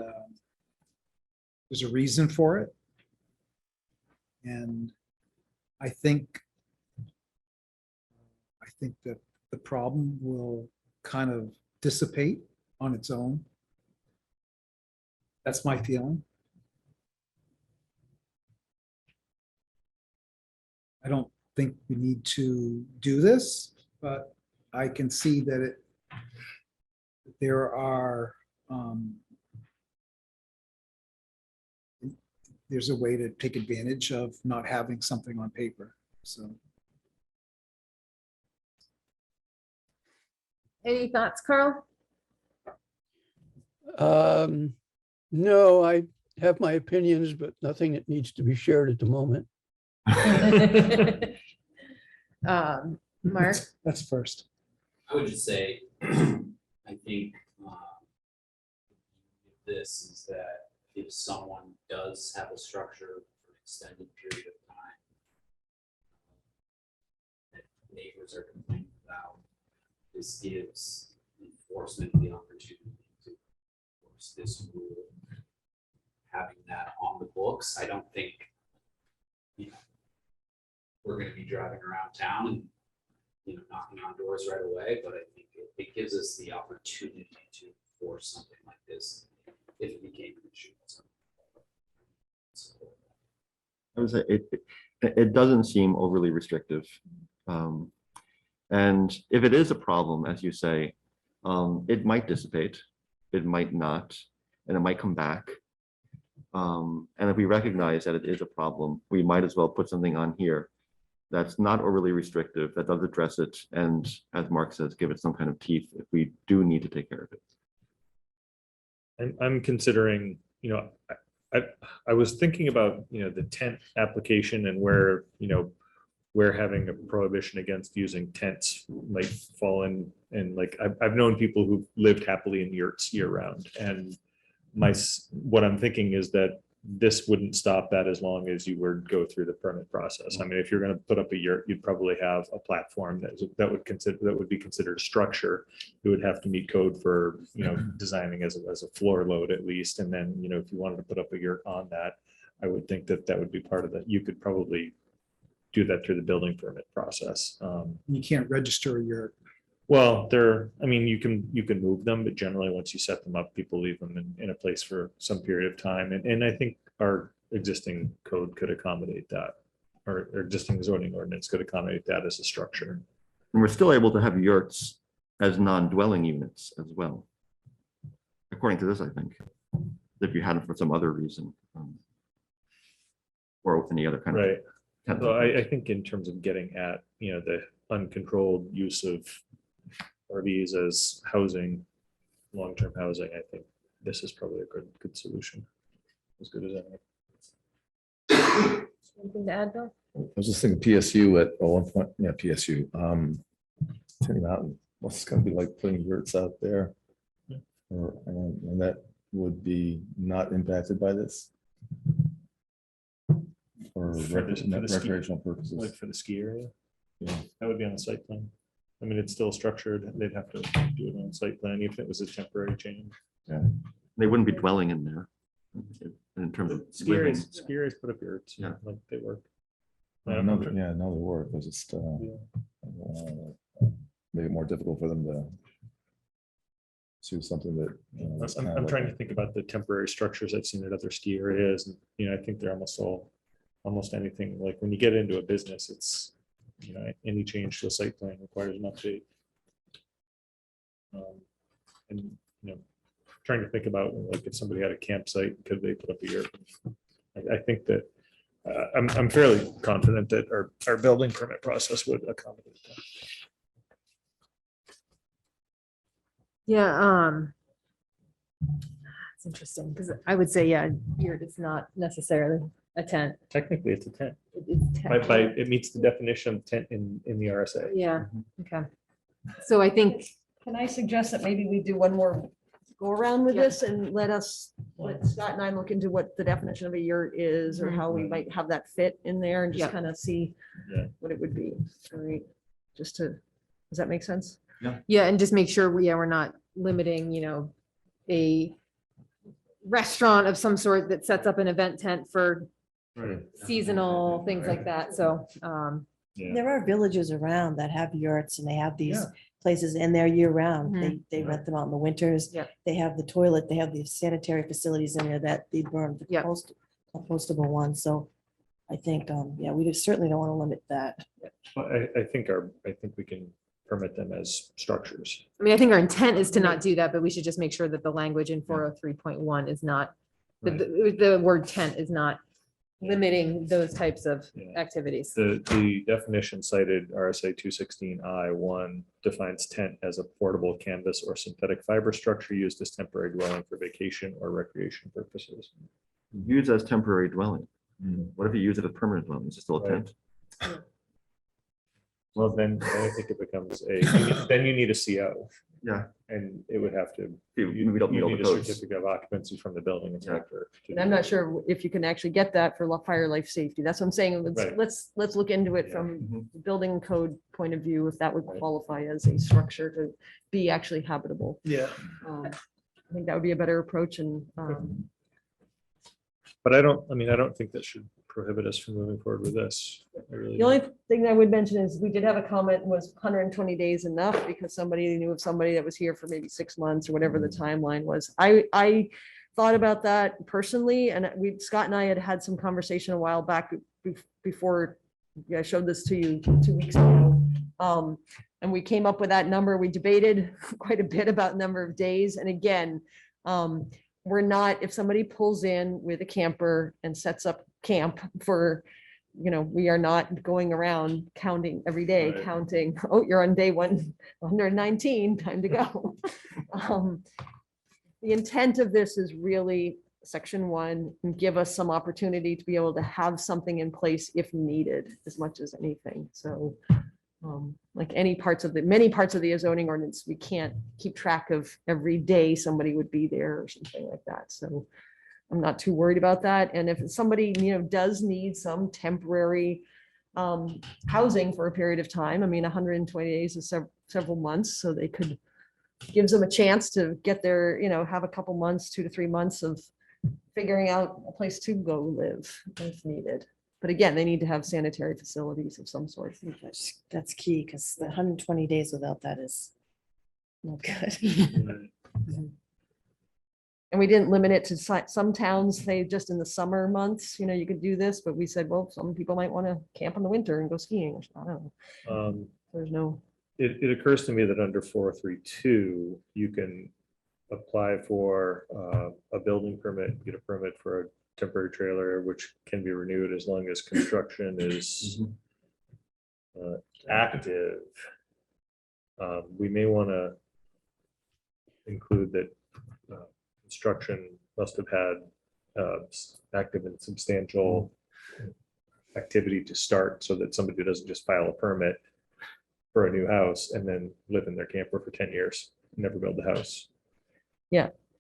[SPEAKER 6] there's a reason for it. And I think that the problem will kind of dissipate on its own. That's my feeling. I don't think we need to do this, but I can see that there are there's a way to take advantage of not having something on paper. So
[SPEAKER 1] Any thoughts, Carl?
[SPEAKER 2] No, I have my opinions, but nothing that needs to be shared at the moment.
[SPEAKER 1] Mark?
[SPEAKER 6] that's first.
[SPEAKER 10] I would just say, I think this is that if someone does have a structure for an extended period of time that neighbors are complaining about, this gives enforcement the opportunity to enforce this rule. Having that on the books, I don't think, we're going to be driving around town and knocking on doors right away, but I think it gives us the opportunity to enforce something like this if it became an issue. So,
[SPEAKER 4] I would say it doesn't seem overly restrictive. And if it is a problem, as you say, it might dissipate, it might not, and it might come back. And if we recognize that it is a problem, we might as well put something on here that's not overly restrictive, that does address it, and as Mark says, give it some kind of teeth if we do need to take care of it.
[SPEAKER 3] And I'm considering, I was thinking about, the tent application and where having a prohibition against using tents might fall in. And like, I've known people who've lived happily in yurts year round. And what I'm thinking is that this wouldn't stop that as long as you were to go through the permit process. I mean, if you're going to put up a yurt, you'd probably have a platform that would be considered a structure. It would have to meet code for, designing as a floor load at least. And then, if you wanted to put up a yurt on that, I would think that would be part of that. You could probably do that through the building permit process.
[SPEAKER 6] You can't register your
[SPEAKER 3] Well, I mean, you can move them, but generally, once you set them up, people leave them in a place for some period of time. And I think our existing code could accommodate that. Or existing zoning ordinance could accommodate that as a structure.
[SPEAKER 4] And we're still able to have yurts as non-dwelling units as well. According to this, I think, if you had it for some other reason. Or with any other kind of.
[SPEAKER 3] Right.
[SPEAKER 4] tent
[SPEAKER 3] So I
[SPEAKER 4] type.
[SPEAKER 3] think in terms of getting at, the uncontrolled use of RVs as housing, long-term housing, I think this is probably a good solution. As good as any.
[SPEAKER 1] Anything to add, Bill?
[SPEAKER 9] I was just thinking PSU at one point, yeah, PSU. Tenny Mountain, what's gonna be like putting yurts out there?
[SPEAKER 3] Yeah.
[SPEAKER 9] And that would be not impacted by this? For
[SPEAKER 3] For the ski-
[SPEAKER 9] recreational
[SPEAKER 3] Like
[SPEAKER 9] purposes?
[SPEAKER 3] for the ski area,
[SPEAKER 9] Yeah.
[SPEAKER 3] that would be on the site plan. I mean, it's still structured. They'd have to do it on the site plan, even if it was a temporary change.
[SPEAKER 4] They wouldn't be dwelling in there. In terms of
[SPEAKER 3] Ski
[SPEAKER 4] living.
[SPEAKER 3] areas put up yurts,
[SPEAKER 4] Yeah.
[SPEAKER 3] like they work.
[SPEAKER 9] I know, yeah, no, they were, because it's make it more difficult for them to do something that. is kind of
[SPEAKER 3] I'm
[SPEAKER 9] like
[SPEAKER 3] trying to think about the temporary structures I've seen at other ski areas, and, I think they're almost anything, like when you get into a business, it's, any change to a site plan requires an update. And, trying to think about, like, if somebody had a campsite, could they put up a yurt? I think that, I'm fairly confident that our building permit process would accommodate that.
[SPEAKER 1] Yeah, it's interesting, because I would say, yeah, yurt is not necessarily a tent.
[SPEAKER 3] Technically, it's a tent.
[SPEAKER 1] It's
[SPEAKER 3] It meets the definition of tent in the RSA.
[SPEAKER 1] Yeah, okay. So I think,
[SPEAKER 5] Can I suggest that maybe we do one more go around with
[SPEAKER 1] Yeah.
[SPEAKER 5] this and let Scott and I look into what the definition of a yurt is or how we might have that fit in there and
[SPEAKER 1] Yeah.
[SPEAKER 5] just kind of see
[SPEAKER 3] Yeah.
[SPEAKER 5] what it would be. All right, just to, does that make sense?
[SPEAKER 1] yeah, and just make sure we're not limiting, a restaurant of some sort that sets up an event tent for seasonal, things like that. So,
[SPEAKER 3] Yeah.
[SPEAKER 11] There are villages around that have yurts and they have these
[SPEAKER 3] Yeah.
[SPEAKER 11] places and they're year round.
[SPEAKER 1] Mhm.
[SPEAKER 11] They rent them out in the winters.
[SPEAKER 1] Yep.
[SPEAKER 11] They have the toilet, they have the sanitary facilities in there that they burn the
[SPEAKER 1] Yep.
[SPEAKER 11] compostable ones. So I think, yeah, we certainly don't want to limit that.
[SPEAKER 3] But I think we can permit them as structures.
[SPEAKER 1] I mean, I think our intent is to not do that, but we should just make sure that the language in 403.1 is not, the word tent is not limiting those types of
[SPEAKER 3] Yeah.
[SPEAKER 1] activities.
[SPEAKER 3] The definition cited RSA 216I1 defines tent as a portable canvas or synthetic fiber structure used as temporary dwelling for vacation or recreation purposes.
[SPEAKER 4] Used as temporary dwelling.
[SPEAKER 9] Mm.
[SPEAKER 4] What if you use it as permanent dwelling? Is it still a
[SPEAKER 3] Right.
[SPEAKER 4] tent?
[SPEAKER 3] Well, then I think it becomes then you need a CO,
[SPEAKER 4] Yeah.
[SPEAKER 3] and it would have to.
[SPEAKER 4] We don't meet all the
[SPEAKER 3] need a
[SPEAKER 4] codes.
[SPEAKER 3] certificate of occupancy from the building inspector. to
[SPEAKER 5] And I'm
[SPEAKER 3] do
[SPEAKER 5] not
[SPEAKER 3] that.
[SPEAKER 5] sure if you can actually get that for fire life safety. That's what I'm saying.
[SPEAKER 3] Right.
[SPEAKER 5] Let's look into it
[SPEAKER 3] Yeah.
[SPEAKER 5] from
[SPEAKER 4] Mhm.
[SPEAKER 5] the building code point of view, if that would
[SPEAKER 3] Right.
[SPEAKER 5] qualify as a structure to be actually habitable.
[SPEAKER 6] Yeah.
[SPEAKER 5] I think that would be a better approach and,
[SPEAKER 3] But I don't think that should prohibit us from moving forward with this. I really
[SPEAKER 5] the only
[SPEAKER 3] don't.
[SPEAKER 5] thing I would mention is we did have a comment, was 120 days enough because somebody knew of somebody that was here for maybe 6 months or whatever the timeline was. I thought about that personally, and Scott and I had some conversation a while back before I showed this to you 2 weeks ago. And we came up with that number. We debated quite a bit about number of days. And again, we're not, if somebody pulls in with a camper and sets up camp for, we are not going around counting every day,
[SPEAKER 3] Right.
[SPEAKER 5] counting, oh, you're on day 119, time to go. The intent of this is really section 1, and give us some opportunity to be able to have something in place if needed, as much as anything. So like many parts of the zoning ordinance, we can't keep track of every day somebody would be there or something like that. So I'm not too worried about that. And if somebody, does need some temporary housing for a period of time, 120 days is several months, so they could, gives them a chance to get there, have a couple months, 2 to 3 months of figuring out a place to go live if needed. But again, they need to have sanitary facilities of some sort.
[SPEAKER 11] That's key because the 120 days without that is
[SPEAKER 5] not good.
[SPEAKER 3] Mm,
[SPEAKER 5] And we didn't limit it to some towns, they just in the summer months, you could do this, but we said, well, some people might want to camp in the winter and go skiing. Or I don't know. There's no,
[SPEAKER 3] It occurs to me that under 432, you can apply for a building permit, get a permit for a temporary trailer, which can be renewed as long as construction is active. We may want to include that construction must have had active and substantial activity to start, so that somebody doesn't just file a permit for a new house and then live in their camper for 10 years, never build the house.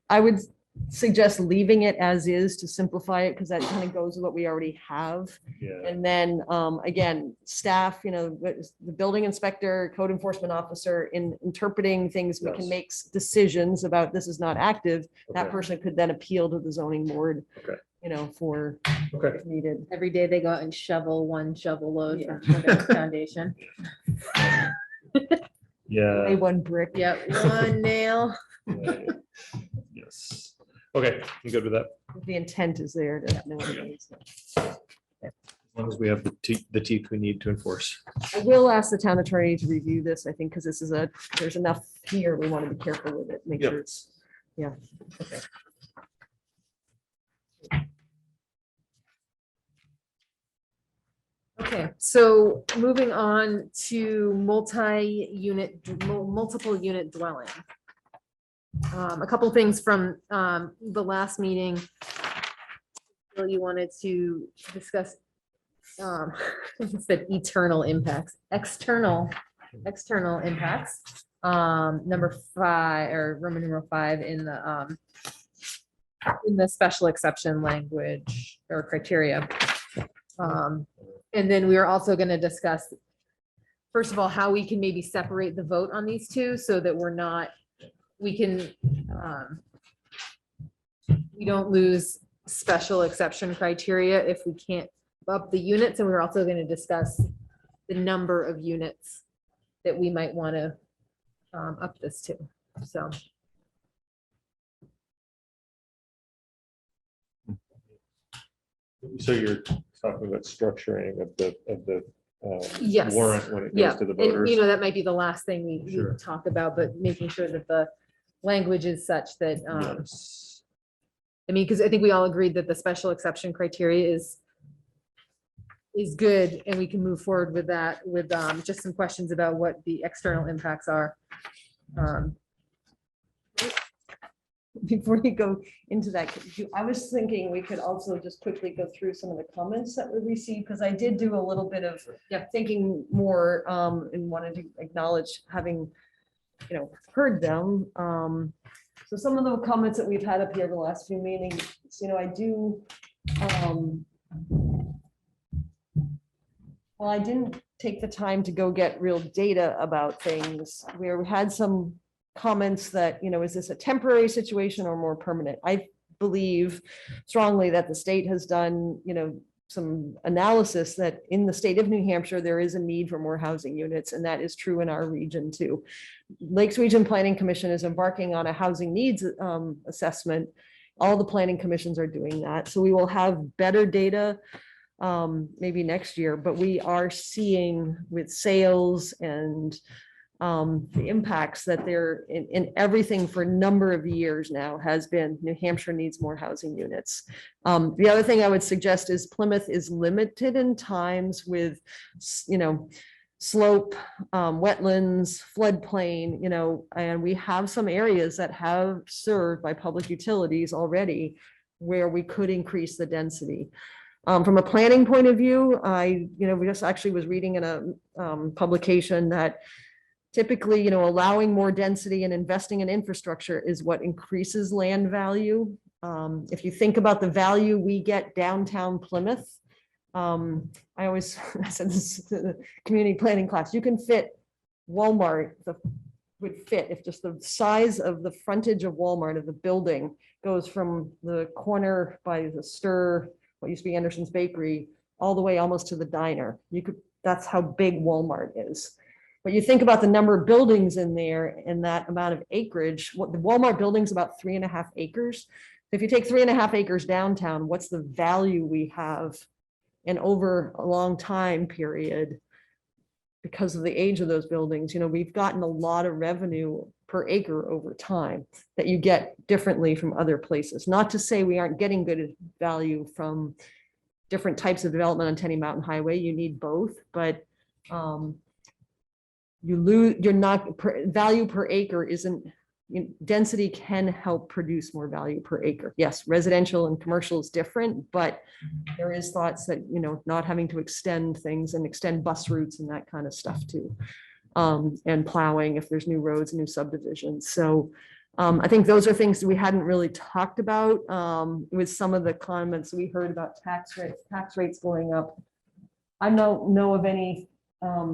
[SPEAKER 5] I would suggest leaving it as is to simplify it, because that kind of goes with what we already have.
[SPEAKER 3] Yeah,
[SPEAKER 5] And then, again, staff, the building inspector, code enforcement officer, in interpreting things, we can
[SPEAKER 3] Yes.
[SPEAKER 5] make decisions about this is not active. That
[SPEAKER 3] Okay.
[SPEAKER 5] person could then appeal to the zoning board.
[SPEAKER 3] Okay.
[SPEAKER 5] For
[SPEAKER 3] okay.
[SPEAKER 5] if needed.
[SPEAKER 1] Every day they go out and shovel one shovel load
[SPEAKER 5] Yeah.
[SPEAKER 1] for their foundation.
[SPEAKER 3] Yeah.
[SPEAKER 5] Lay one brick.
[SPEAKER 1] Yep, one nail.
[SPEAKER 3] Right. Yes. Okay, I'm good with that.
[SPEAKER 5] The intent is there to know what it is.
[SPEAKER 3] As long as we have the teeth we need to enforce.
[SPEAKER 5] I will ask the town attorney to review this, I think, because this is there's enough here. We want to be careful with it, make
[SPEAKER 3] Yep.
[SPEAKER 5] sure it's, yeah. Okay.
[SPEAKER 1] Okay, so moving on to multiple unit dwelling. A couple things from the last meeting. Bill, you wanted to discuss, it said eternal impacts, external impacts. Number 5, or Roman numeral 5 in the special exception language or criteria. And then we are also going to discuss, first of all, how we can maybe separate the vote on these two so that we don't lose special exception criteria if we can't up the units. And we're also going to discuss the number of units that we might want to up this to. So.
[SPEAKER 3] So you're talking about structuring of the
[SPEAKER 1] Yes.
[SPEAKER 3] warrant when it
[SPEAKER 1] Yeah,
[SPEAKER 3] goes to the
[SPEAKER 1] and
[SPEAKER 3] voters.
[SPEAKER 1] that might be the last thing we
[SPEAKER 3] Sure.
[SPEAKER 1] talk about, but making sure that the language is such that,
[SPEAKER 3] Yes.
[SPEAKER 1] I mean, because I think we all agreed that the special exception criteria is good, and we can move forward with that with just some questions about what the external impacts are.
[SPEAKER 5] Before you go into that, I was thinking we could also just quickly go through some of the comments that we received, because I did do a little bit of thinking more and wanted to acknowledge having, heard them. So some of the comments that we've had up here the last few meetings, I do, well, I didn't take the time to go get real data about things. We had some comments that, is this a temporary situation or more permanent? I believe strongly that the state has done, some analysis that in the state of New Hampshire, there is a need for more housing units, and that is true in our region too. Lakes Region Planning Commission is embarking on a housing needs assessment. All the planning commissions are doing that. So we will have better data maybe next year, but we are seeing with sales and the impacts that they're in everything for a number of years now has been New Hampshire needs more housing units. The other thing I would suggest is Plymouth is limited in times with, slope, wetlands, floodplain, and we have some areas that have served by public utilities already where we could increase the density. From a planning point of view, we just actually was reading in a publication that typically, allowing more density and investing in infrastructure is what increases land value. If you think about the value we get downtown Plymouth, I always I said this to the community planning class, you can fit Walmart, would fit if just the size of the frontage of Walmart of the building goes from the corner by the Stir, what used to be Anderson's Bakery, all the way almost to the diner. That's how big Walmart is. But you think about the number of buildings in there and that amount of acreage, what the Walmart building's about 3.5 acres. If you take 3.5 acres downtown, what's the value we have? And over a long time period, because of the age of those buildings, we've gotten a lot of revenue per acre over time that you get differently from other places. Not to say we aren't getting good value from different types of development on Tenny Mountain Highway. You need both, but value per acre isn't, density can help produce more value per acre. Yes, residential and commercial is different, but there is thoughts that, not having to extend things and extend bus routes and that kind of stuff too. And plowing if there's new roads, new subdivisions. So I think those are things that we hadn't really talked about with some of the comments we heard about tax rates going up. I don't know of any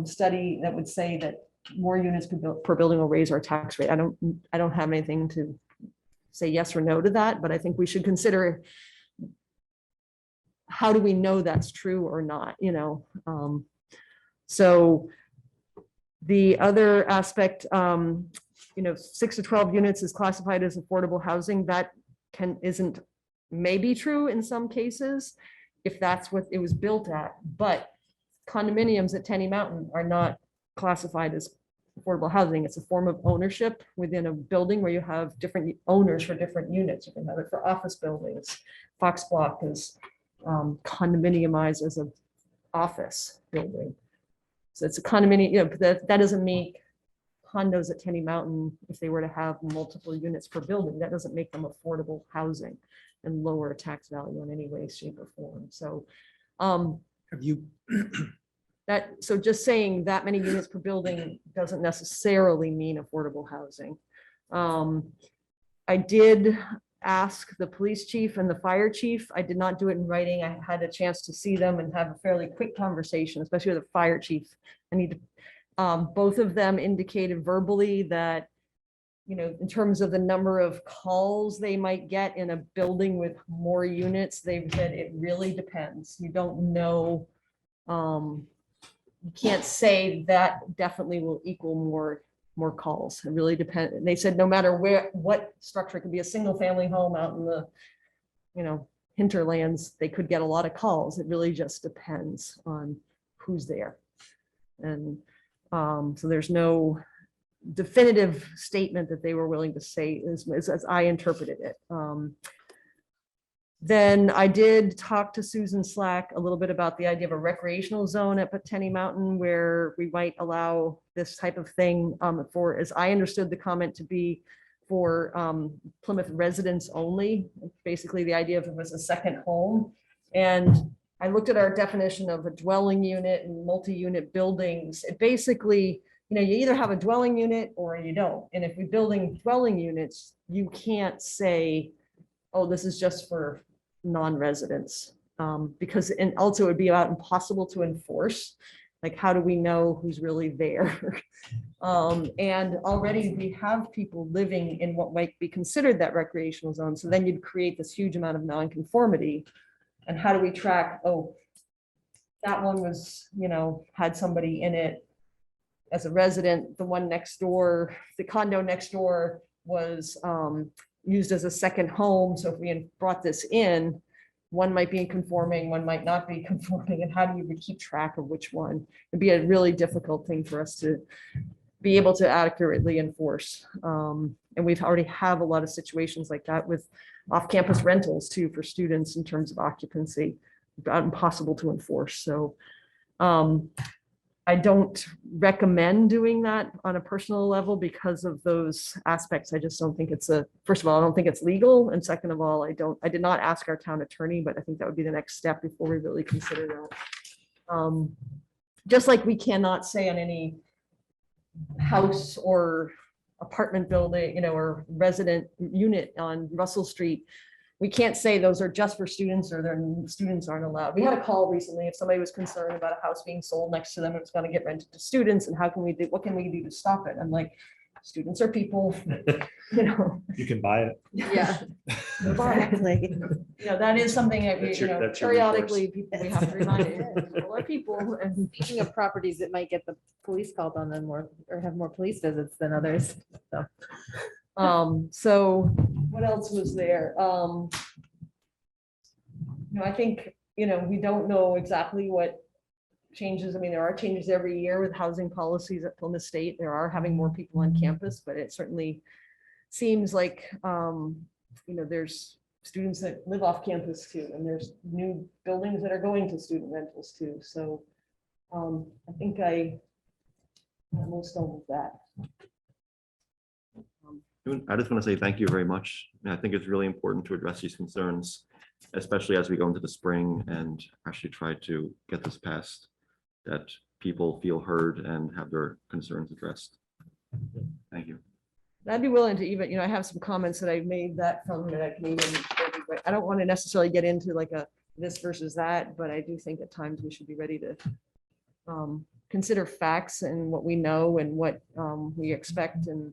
[SPEAKER 5] study that would say that more units per building will raise our tax rate. I don't have anything to say yes or no to that, but I think we should consider how do we know that's true or not, so the other aspect, 6 to 12 units is classified as affordable housing. That may be true in some cases if that's what it was built at, but condominiums at Tenny Mountain are not classified as affordable housing. It's a form of ownership within a building where you have different owners for different units. You can have it for office buildings. Fox Block is condominiumized as an office building. So it's a condominium, but that doesn't make condos at Tenny Mountain, if they were to have multiple units per building, that doesn't make them affordable housing and lower tax value in any way, shape, or form. So
[SPEAKER 6] Have you,
[SPEAKER 5] so just saying that many units per building doesn't necessarily mean affordable housing. I did ask the police chief and the fire chief. I did not do it in writing. I had a chance to see them and have a fairly quick conversation, especially with the fire chief. Both of them indicated verbally that, in terms of the number of calls they might get in a building with more units, they've said it really depends. You don't know. You can't say that definitely will equal more calls. It really depends. And they said no matter what structure, it could be a single family home out in the, hinterlands, they could get a lot of calls. It really just depends on who's there. And so there's no definitive statement that they were willing to say as I interpreted it. Then I did talk to Susan Slack a little bit about the idea of a recreational zone at Tenny Mountain where we might allow this type of thing for, as I understood the comment to be, for Plymouth residents only. Basically the idea of it was a second home. And I looked at our definition of a dwelling unit and multi-unit buildings. It basically, you either have a dwelling unit or you don't. And if we're building dwelling units, you can't say, oh, this is just for non-residents, because and also it would be about impossible to enforce. Like, how do we know who's really there? And already we have people living in what might be considered that recreational zone. So then you'd create this huge amount of nonconformity. And how do we track, oh, that one was, had somebody in it as a resident, the one next door, the condo next door was used as a second home. So if we brought this in, one might be conforming, one might not be conforming. And how do you keep track of which one? It'd be a really difficult thing for us to be able to accurately enforce. And we've already have a lot of situations like that with off-campus rentals too, for students in terms of occupancy, about impossible to enforce. So I don't recommend doing that on a personal level because of those aspects. I just don't think it's first of all, I don't think it's legal. And second of all, I did not ask our town attorney, but I think that would be the next step before we really consider that. Just like we cannot say on any house or apartment building, or resident unit on Russell Street, we can't say those are just for students or their students aren't allowed. We had a call recently if somebody was concerned about a house being sold next to them, it was going to get rented to students, and what can we do to stop it? I'm like, students are people, you know.
[SPEAKER 3] You can buy it.
[SPEAKER 1] Yeah.
[SPEAKER 11] Exactly.
[SPEAKER 5] You know, that is something that we,
[SPEAKER 3] That's
[SPEAKER 5] you
[SPEAKER 3] your-
[SPEAKER 5] know,
[SPEAKER 3] that's your recourse.
[SPEAKER 5] periodically, people, we have to remind people are people and.
[SPEAKER 1] Speaking of properties that might get the police called on them more, or have more police visits than others. So,
[SPEAKER 5] So what else was there? You know, I think, you know, we don't know exactly what changes. I mean, there are changes every year with housing policies at Plymouth State. There are having more people on campus, but it certainly seems like, you know, there's students that live off campus too, and there's new buildings that are going to student rentals too. So I think I almost done with that.
[SPEAKER 4] I just want to say thank you very much. And I think it's really important to address these concerns, especially as we go into the spring and actually try to get this passed, that people feel heard and have their concerns addressed. Thank you.
[SPEAKER 5] I'd be willing to even, you know, I have some comments that I made that from that meeting, but I don't want to necessarily get into like a this versus that, but I do think at times we should be ready to consider facts and what we know and what we expect. And,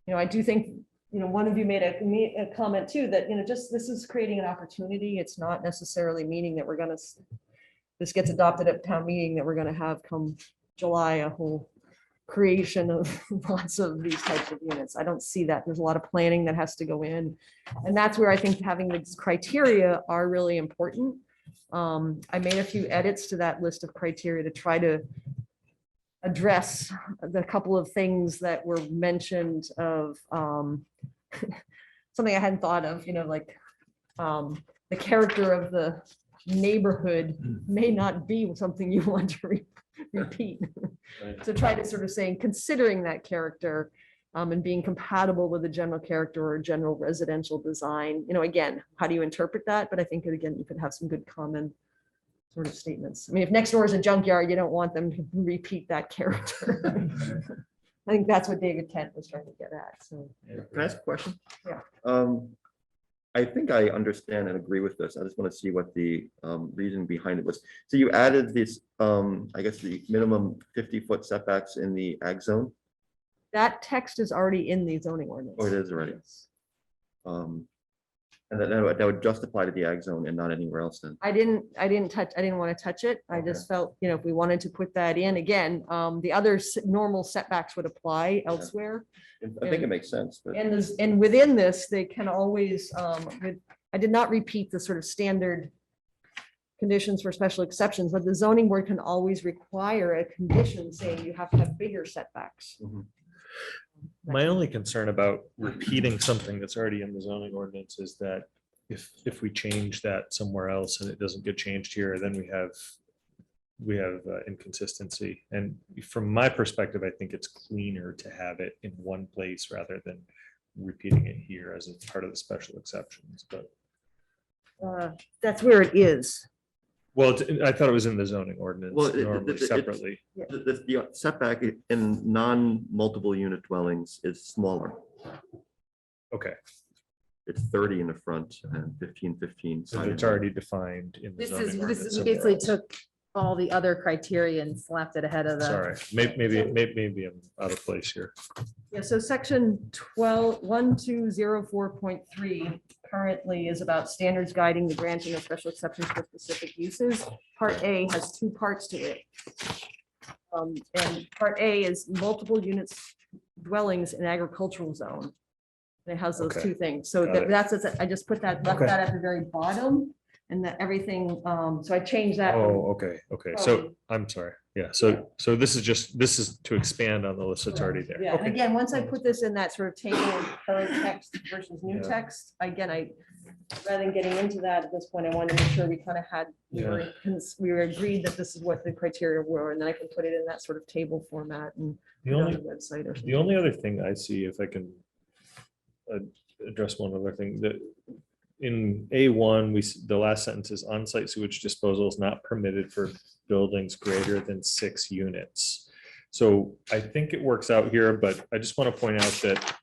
[SPEAKER 5] you know, I do think, you know, one of you made a comment too, that, you know, just this is creating an opportunity. It's not necessarily meaning that we're gonna, this gets adopted at town meeting, that we're gonna have come July, a whole creation of lots of these types of units. I don't see that. There's a lot of planning that has to go in. And that's where I think having these criteria are really important. I made a few edits to that list of criteria to try to address the couple of things that were mentioned of something I hadn't thought of, you know, like the character of the neighborhood may not be something you want to repeat.
[SPEAKER 3] Right.
[SPEAKER 5] So try to sort of saying, considering that character and being compatible with the general character or general residential design, you know, again, how do you interpret that? But I think again, you could have some good common sort of statements. I mean, if next door is a junkyard, you don't want them to repeat that character. I think that's what David Kent was trying to get at. So
[SPEAKER 4] Can I ask a question?
[SPEAKER 5] Yeah.
[SPEAKER 4] I think I understand and agree with this. I just want to see what the reason behind it was. So you added this, I guess, the minimum 50-foot setbacks in the ag zone,
[SPEAKER 5] that text is already in the zoning ordinance.
[SPEAKER 4] or it is already?
[SPEAKER 5] Yes.
[SPEAKER 4] And that would just apply to the ag zone and not anywhere else then?
[SPEAKER 5] I didn't want to touch it. I just felt, you know, if we wanted to put that in again, the other normal setbacks would apply elsewhere.
[SPEAKER 4] I think it makes sense, but
[SPEAKER 5] And within this, they can always, I did not repeat the sort of standard conditions for special exceptions, but the zoning board can always require a condition saying you have to have bigger setbacks.
[SPEAKER 4] Mhm.
[SPEAKER 3] My only concern about repeating something that's already in the zoning ordinance is that if we change that somewhere else and it doesn't get changed here, then we have inconsistency. And from my perspective, I think it's cleaner to have it in one place rather than repeating it here as a part of the special exceptions. But
[SPEAKER 5] That's where it is.
[SPEAKER 3] well, I thought it was in the zoning ordinance
[SPEAKER 4] Well,
[SPEAKER 3] normally
[SPEAKER 4] it's-
[SPEAKER 3] separately.
[SPEAKER 4] the setback in non-multiple unit dwellings is smaller.
[SPEAKER 3] Okay,
[SPEAKER 4] It's 30 in the front and 15.
[SPEAKER 3] so
[SPEAKER 4] side
[SPEAKER 3] it's
[SPEAKER 4] and rear.
[SPEAKER 3] already defined in the
[SPEAKER 1] this
[SPEAKER 3] zoning
[SPEAKER 1] is,
[SPEAKER 3] ordinance.
[SPEAKER 1] we
[SPEAKER 3] somewhere
[SPEAKER 1] basically
[SPEAKER 3] else.
[SPEAKER 1] took all the other criteria and slapped it ahead of the.
[SPEAKER 3] Sorry, maybe I'm out of place here.
[SPEAKER 5] Yeah, so section 12.1204.3 currently is about standards guiding the granting of special exceptions for specific uses. Part A has two parts to it. And part A is multiple units dwellings in agricultural zone. And it has those
[SPEAKER 3] Okay.
[SPEAKER 5] two things. So
[SPEAKER 3] Got it.
[SPEAKER 5] I just put that, left
[SPEAKER 3] Okay.
[SPEAKER 5] that at the very bottom and that everything, so I changed that. from-
[SPEAKER 3] Oh, okay. So I'm sorry. Yeah, so this is to expand on the list that's already there.
[SPEAKER 5] Yeah, and
[SPEAKER 3] Okay.
[SPEAKER 5] again, once I put this in that sort of table of current text versus new
[SPEAKER 3] Yeah.
[SPEAKER 5] text, again, rather than getting into that at this point, I wanted to make sure we kind of had, we were agreed that this is what the criteria were, and then I can put it in that sort of table format and
[SPEAKER 3] The
[SPEAKER 5] put it on
[SPEAKER 3] only,
[SPEAKER 5] the website or
[SPEAKER 3] the
[SPEAKER 5] something.
[SPEAKER 3] only other thing I see, if I can address one other thing, that in A1, the last sentence is on-site sewage disposal is not permitted for buildings greater than 6 units. So I think it works out here, but I just want to point out that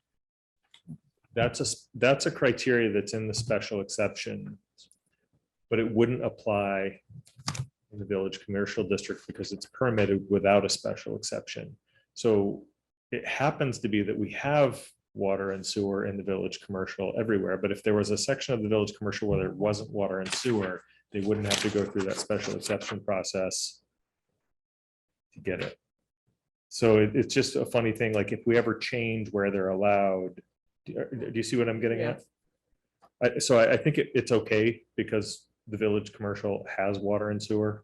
[SPEAKER 3] that's a criteria that's in the special exception, but it wouldn't apply in the village commercial district because it's permitted without a special exception. So it happens to be that we have water and sewer in the village commercial everywhere, but if there was a section of the village commercial where there wasn't water and sewer, they wouldn't have to go through that special exception process to get it. So it's just a funny thing, like if we ever change where they're allowed, do you see what I'm getting at? So I think it's okay because the village commercial has water and sewer.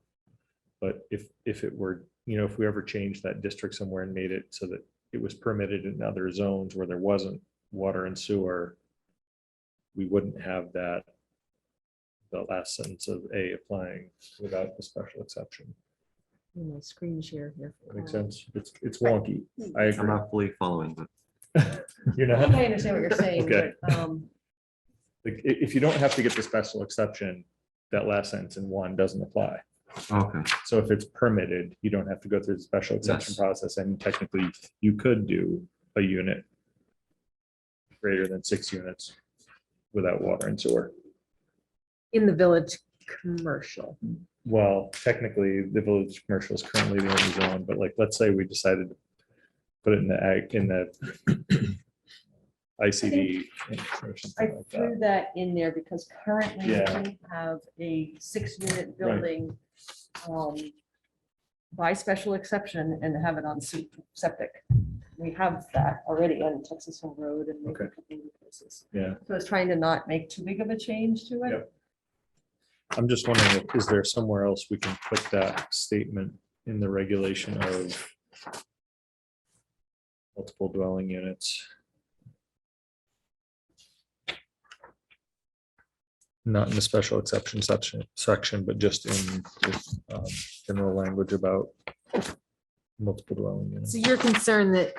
[SPEAKER 3] But if it were, if we ever changed that district somewhere and made it so that it was permitted in other zones where there wasn't water and sewer, we wouldn't have that, the last sentence of A applying without the special exception.
[SPEAKER 5] My screen share here.
[SPEAKER 3] That makes sense. It's wonky. I
[SPEAKER 4] I'm
[SPEAKER 3] agree.
[SPEAKER 4] not fully following, but
[SPEAKER 3] You're
[SPEAKER 5] I
[SPEAKER 3] not,
[SPEAKER 5] think I understand what you're saying,
[SPEAKER 3] Okay.
[SPEAKER 5] but,
[SPEAKER 3] like, if you don't have to get the special exception, that last sentence in 1 doesn't apply.
[SPEAKER 4] okay.
[SPEAKER 3] So if it's permitted, you don't have to go through the special exception
[SPEAKER 4] Yes.
[SPEAKER 3] process, and technically you could do a unit greater than 6 units without water and sewer.
[SPEAKER 1] In the village commercial.
[SPEAKER 3] Well, technically, the village commercial is currently the only zone, but like, let's say we decided to put it in the ag, in the ICD. or something
[SPEAKER 5] I
[SPEAKER 3] like that.
[SPEAKER 5] threw that in there because currently
[SPEAKER 3] Yeah.
[SPEAKER 5] we have a 6-unit
[SPEAKER 3] Right.
[SPEAKER 5] building by special exception and have it on septic. We have that already on Texas Hill Road and maybe a
[SPEAKER 3] Okay.
[SPEAKER 5] couple of places.
[SPEAKER 3] Yeah,
[SPEAKER 5] So it's trying to not make too big of a change to it.
[SPEAKER 3] Yep. I'm just wondering, is there somewhere else we can put that statement in the regulation of multiple dwelling units? Not in the special exception section, but just in general language about multiple dwelling units.
[SPEAKER 1] So you're concerned that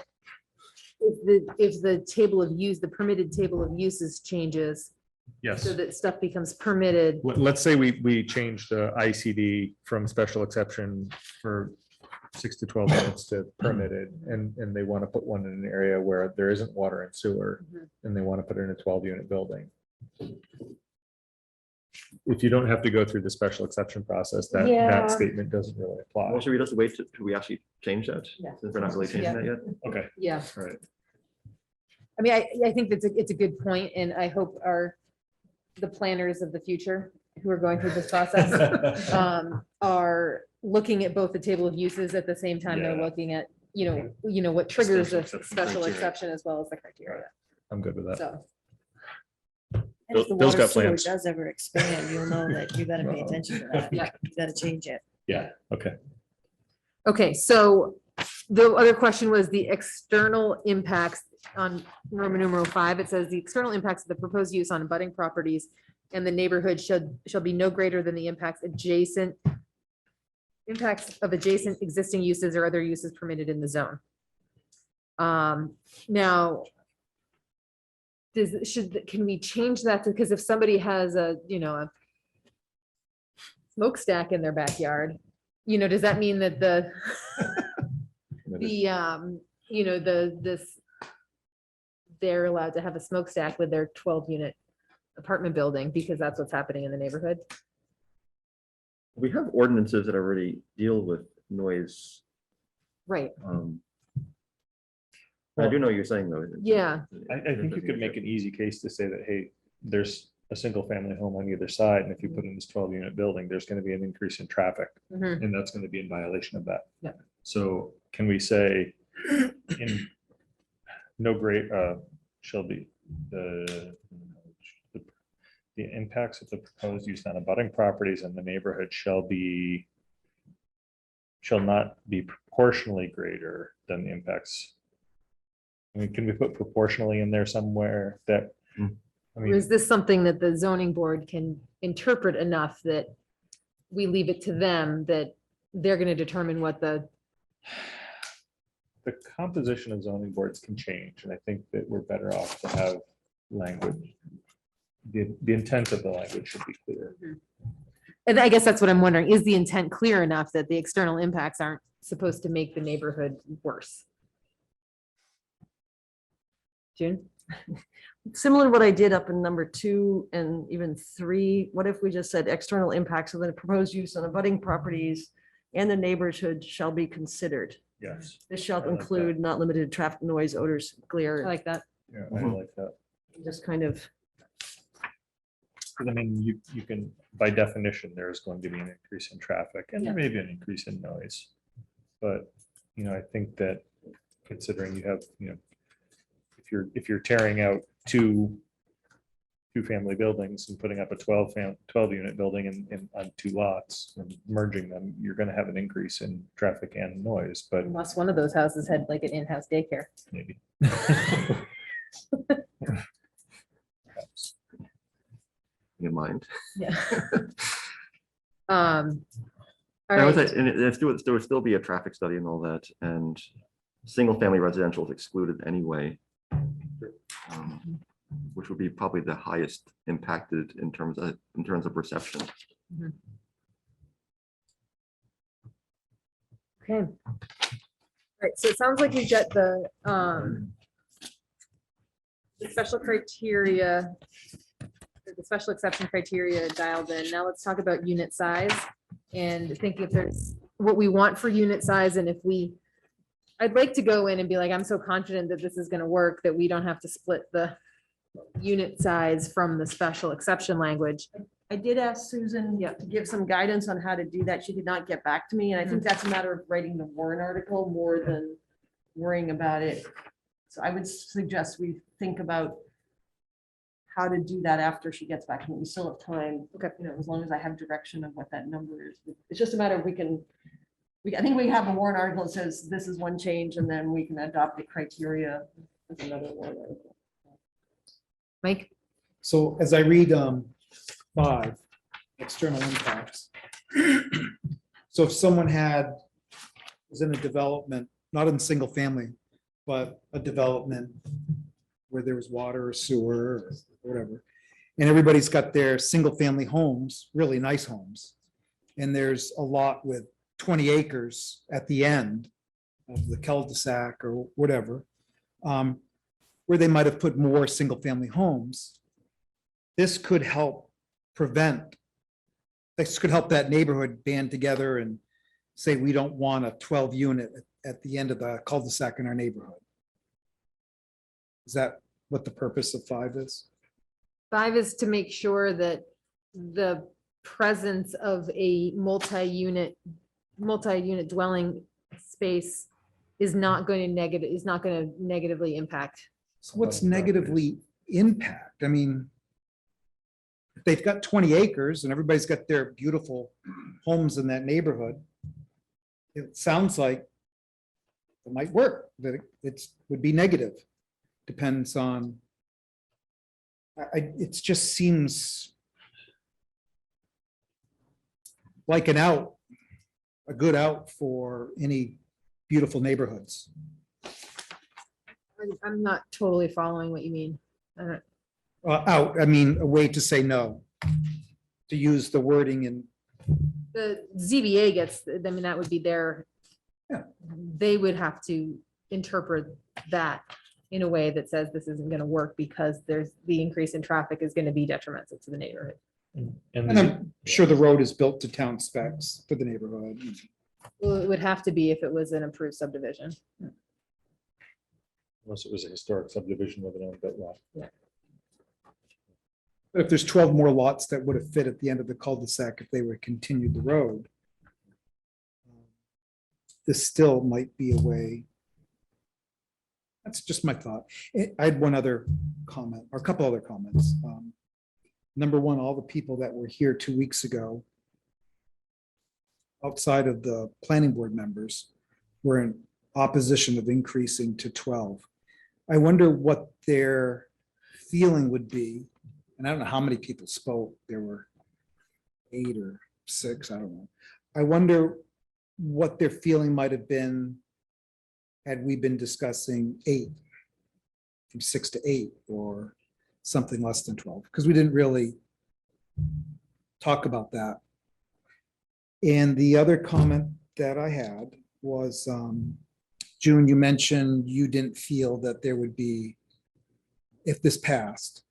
[SPEAKER 1] if the table of use, the permitted table of uses changes,
[SPEAKER 3] Yes.
[SPEAKER 1] so that stuff becomes permitted.
[SPEAKER 3] Let's say we change the ICD from special exception for 6 to 12 units to permitted, and they want to put one in an area where there isn't water and sewer,
[SPEAKER 1] Mhm.
[SPEAKER 3] and they want to put it in a 12-unit building. If you don't have to go through the special exception process, that
[SPEAKER 1] Yeah.
[SPEAKER 3] statement doesn't really apply.
[SPEAKER 4] Well, should we just wait till we actually change that?
[SPEAKER 5] Yeah.
[SPEAKER 4] Since we're not really changing that yet?
[SPEAKER 3] Okay,
[SPEAKER 1] Yeah.
[SPEAKER 3] all right.
[SPEAKER 1] I mean, I think it's a good point, and I hope the planners of the future who are going through this process are looking at both the table of uses at the same time they're
[SPEAKER 3] Yeah.
[SPEAKER 1] looking at, what triggers
[SPEAKER 3] Special
[SPEAKER 1] a
[SPEAKER 3] exception
[SPEAKER 1] special
[SPEAKER 3] criteria.
[SPEAKER 1] exception as well as the criteria.
[SPEAKER 3] I'm good with that.
[SPEAKER 1] So,
[SPEAKER 11] And if the
[SPEAKER 3] Bill's
[SPEAKER 11] water
[SPEAKER 3] got
[SPEAKER 11] sewer
[SPEAKER 3] plans.
[SPEAKER 11] does ever expand, you'll know that you gotta pay
[SPEAKER 3] Uh-oh.
[SPEAKER 11] attention to that.
[SPEAKER 1] Yeah.
[SPEAKER 11] You gotta change it.
[SPEAKER 3] Yeah, okay.
[SPEAKER 1] okay, so the other question was the external impacts on Roman numeral 5. It says the external impacts of the proposed use on abutting properties and the neighborhood shall be no greater than the impacts of adjacent existing uses or other uses permitted in the zone. Now, can we change that to, because if somebody has a smokestack in their backyard, does that mean that they're allowed to have a smokestack with their 12-unit apartment building because that's what's happening in the neighborhood?
[SPEAKER 4] We have ordinances that already deal with noise.
[SPEAKER 1] Right,
[SPEAKER 4] I do know what you're saying though.
[SPEAKER 1] yeah,
[SPEAKER 3] I think you could make an easy case to say that, hey, there's a single family home on either side, and if you put in this 12-unit building, there's going to be an increase in traffic,
[SPEAKER 1] mhm,
[SPEAKER 3] and that's going to be in violation of that.
[SPEAKER 1] Yeah.
[SPEAKER 3] So can we say in no great shall be the impacts of the proposed use on abutting properties in the neighborhood shall not be proportionally greater than the impacts. I mean, can we put proportionally in there somewhere that, I
[SPEAKER 1] or
[SPEAKER 3] mean,
[SPEAKER 1] is this something that the zoning board can interpret enough that we leave it to them, that they're gonna determine what the
[SPEAKER 3] composition of zoning boards can change, and I think that we're better off to have language. The intent of the language should be clear.
[SPEAKER 1] And I guess that's what I'm wondering, is the intent clear enough that the external impacts aren't supposed to make the neighborhood worse? June?
[SPEAKER 5] Similar to what I did up in number 2 and even 3, what if we just said external impacts of the proposed use on abutting properties and the neighborhood shall be considered?
[SPEAKER 3] Yes,
[SPEAKER 5] This shall
[SPEAKER 3] I like that.
[SPEAKER 5] include not limited to traffic noise, odors,
[SPEAKER 1] I
[SPEAKER 5] glare,
[SPEAKER 1] like that.
[SPEAKER 3] yeah, I
[SPEAKER 4] Mhm.
[SPEAKER 3] like that.
[SPEAKER 5] just kind of,
[SPEAKER 3] 'Cause I mean, you can, by definition, there's going to be an increase in traffic and there may be an increase in noise. But, I think that considering you have, if you're tearing out two-family buildings and putting up a 12-unit building on 2 lots and merging them, you're gonna have an increase in traffic and noise, but
[SPEAKER 1] Unless one of those houses had like an in-house daycare.
[SPEAKER 3] maybe.
[SPEAKER 4] In mind.
[SPEAKER 1] Yeah. All
[SPEAKER 4] And I would
[SPEAKER 1] right.
[SPEAKER 4] say, and there would still be a traffic study and all that, and single-family residential is excluded anyway. Which would be probably the highest impacted in terms of reception.
[SPEAKER 1] Okay. All right, so it sounds like we've got the special criteria, the special exception criteria dialed in. Now let's talk about unit size and think if there's what we want for unit size and I'd like to go in and be like, I'm so confident that this is gonna work that we don't have to split the unit size from the special exception language.
[SPEAKER 5] I did ask Susan to give some guidance on how to do that. She did not get back to me, and I think that's a matter of writing the warrant article more than worrying about it. So I would suggest we think about how to do that after she gets back to me. We still have time,
[SPEAKER 1] Okay.
[SPEAKER 5] as long as I have direction of what that number is. It's just a matter of I think we have a warrant article that says this is one change, and then we can adopt the criteria as another warrant article.
[SPEAKER 1] Mike?
[SPEAKER 6] So as I read 5, external impacts. So if someone was in a development, not in single family, but a development where there was water or sewer or whatever, and everybody's got their single family homes, really nice homes, and there's a lot with 20 acres at the end of the cul-de-sac or whatever, where they might have put more single family homes. This could help that neighborhood band together and say, we don't want a 12 unit at the end of the cul-de-sac in our neighborhood. Is that what the purpose of 5 is?
[SPEAKER 1] 5 is to make sure that the presence of a multi-unit dwelling space is not going to negatively impact.
[SPEAKER 6] So what's negatively impact? I mean, if they've got 20 acres and everybody's got their beautiful homes in that neighborhood, it sounds like it might work, that it would be negative. Depends on, it just seems like a good out for any beautiful neighborhoods.
[SPEAKER 1] I'm not totally following what you mean.
[SPEAKER 6] I mean, a way to say no, to use the wording in.
[SPEAKER 1] The ZBA that would be their,
[SPEAKER 6] Yeah.
[SPEAKER 1] they would have to interpret that in a way that says this isn't gonna work because the increase in traffic is gonna be detrimental to the neighborhood.
[SPEAKER 6] And I'm sure the road is built to town specs for the neighborhood.
[SPEAKER 1] Well, it would have to be if it was an approved subdivision.
[SPEAKER 3] Unless it was a historic subdivision with an unbuilt lot.
[SPEAKER 6] But if there's 12 more lots that would have fit at the end of the cul-de-sac if they were continued the road, this still might be a way. That's just my thought. I had one other comment, or a couple other comments. Number one, all the people that were here 2 weeks ago, outside of the planning board members, were in opposition of increasing to 12. I wonder what their feeling would be. And I don't know how many people spoke. There were 8 or 6, I don't know. I wonder what their feeling might have been had we been discussing 8, from 6 to 8, or something less than 12, because we didn't really talk about that. And the other comment that I had was, June, you mentioned you didn't feel that there would be, if this passed,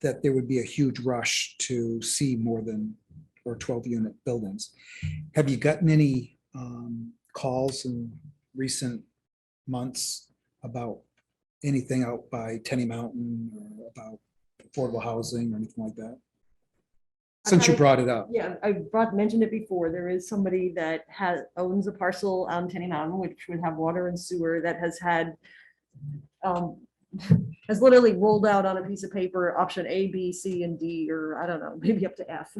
[SPEAKER 6] that there would be a huge rush to see more than, or 12 unit buildings. Have you gotten any calls and recent months about anything out by Tenny Mountain or about affordable housing or anything like that? Since you brought it up.
[SPEAKER 5] Yeah, mentioned it before. There is somebody that owns a parcel on Tenny Mountain, which would have water and sewer, that has had has literally rolled out on a piece of paper, option A, B, C, and D, or I don't know, maybe up to F,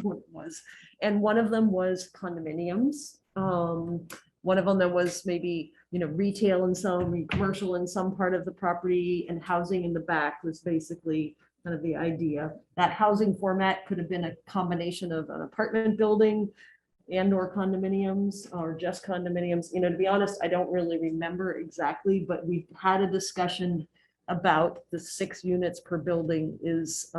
[SPEAKER 5] what it was. And one of them was condominiums. One of them that was maybe, retail in some, commercial in some part of the property, and housing in the back was basically kind of the idea. That housing format could have been a combination of an apartment building and or condominiums, or just condominiums. To be honest, I don't really remember exactly, but we had a discussion about the 6 units per building is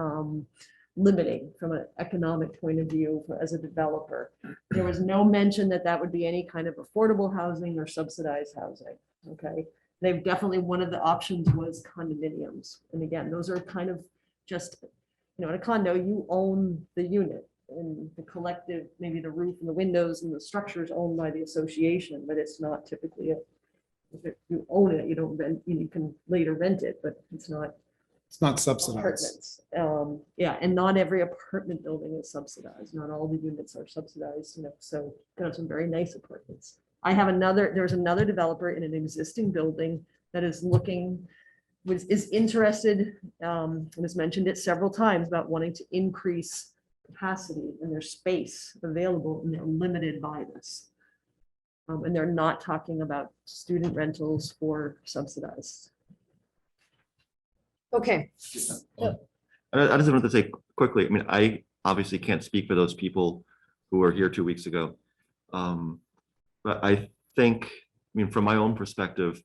[SPEAKER 5] limiting from an economic point of view as a developer. There was no mention that that would be any kind of affordable housing or subsidized housing. Okay. They've definitely, one of the options was condominiums. And again, those are kind of just, in a condo, you own the unit, and the collective, maybe the roof and the windows and the structure is owned by the association, but it's not typically if you own it, you don't rent, you can later rent it, but it's not
[SPEAKER 6] subsidized.
[SPEAKER 5] apartments. Yeah, and not every apartment building is subsidized. Not all the units are subsidized, so there are some very nice apartments. There's another developer in an existing building that is is interested, and has mentioned it several times about wanting to increase capacity and their space available, and they're limited by this. And they're not talking about student rentals or subsidized.
[SPEAKER 1] Okay.
[SPEAKER 4] I just wanted to say quickly, I obviously can't speak for those people who were here 2 weeks ago. But I think, from my own perspective,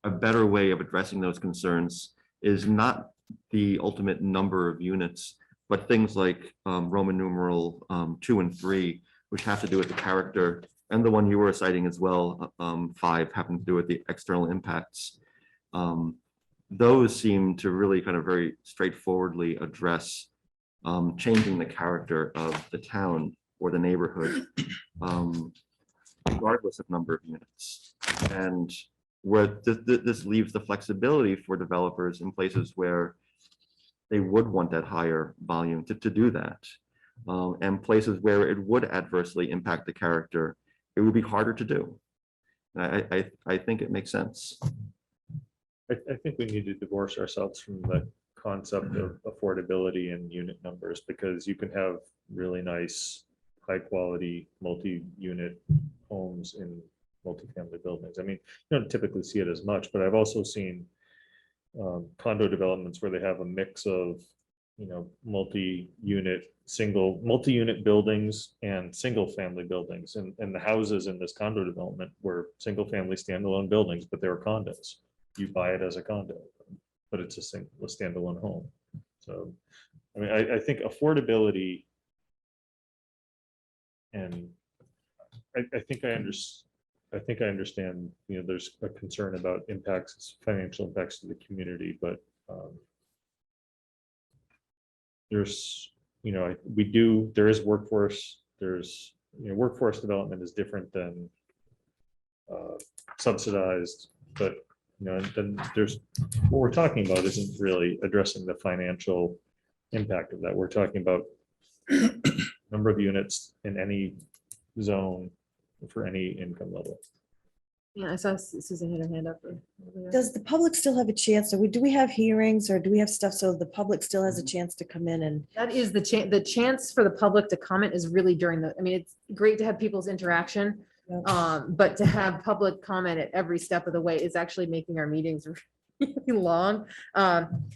[SPEAKER 4] a better way of addressing those concerns is not the ultimate number of units, but things like Roman numeral 2 and 3, which have to do with the character, and the one you were citing as well, 5, having to do with the external impacts. Those seem to really kind of very straightforwardly address changing the character of the town or the neighborhood, regardless of number of units. And where this leaves the flexibility for developers in places where they would want that higher volume to do that. And places where it would adversely impact the character, it would be harder to do. And I think it makes sense.
[SPEAKER 3] I think we need to divorce ourselves from the concept of affordability and unit numbers, because you can have really nice, high quality, multi-unit homes in multifamily buildings. You don't typically see it as much, but I've also seen condo developments where they have a mix of, multi-unit buildings and single family buildings. And the houses in this condo development were single family standalone buildings, but they were condos. You buy it as a condo, but it's a standalone home. So, I think affordability, and I think I understand, there's a concern about financial impacts to the community, but there is workforce, workforce development is different than subsidized, but then there's what we're talking about isn't really addressing the financial impact of that. We're talking about number of units in any zone for any income level.
[SPEAKER 1] Yeah, I saw Susan had her hand up.
[SPEAKER 11] Does the public still have a chance? Do we have hearings, or do we have stuff so the public still has a chance to come in and?
[SPEAKER 1] That is the chance for the public to comment is really during it's great to have people's interaction. But to have public comment at every step of the way is actually making our meetings really long.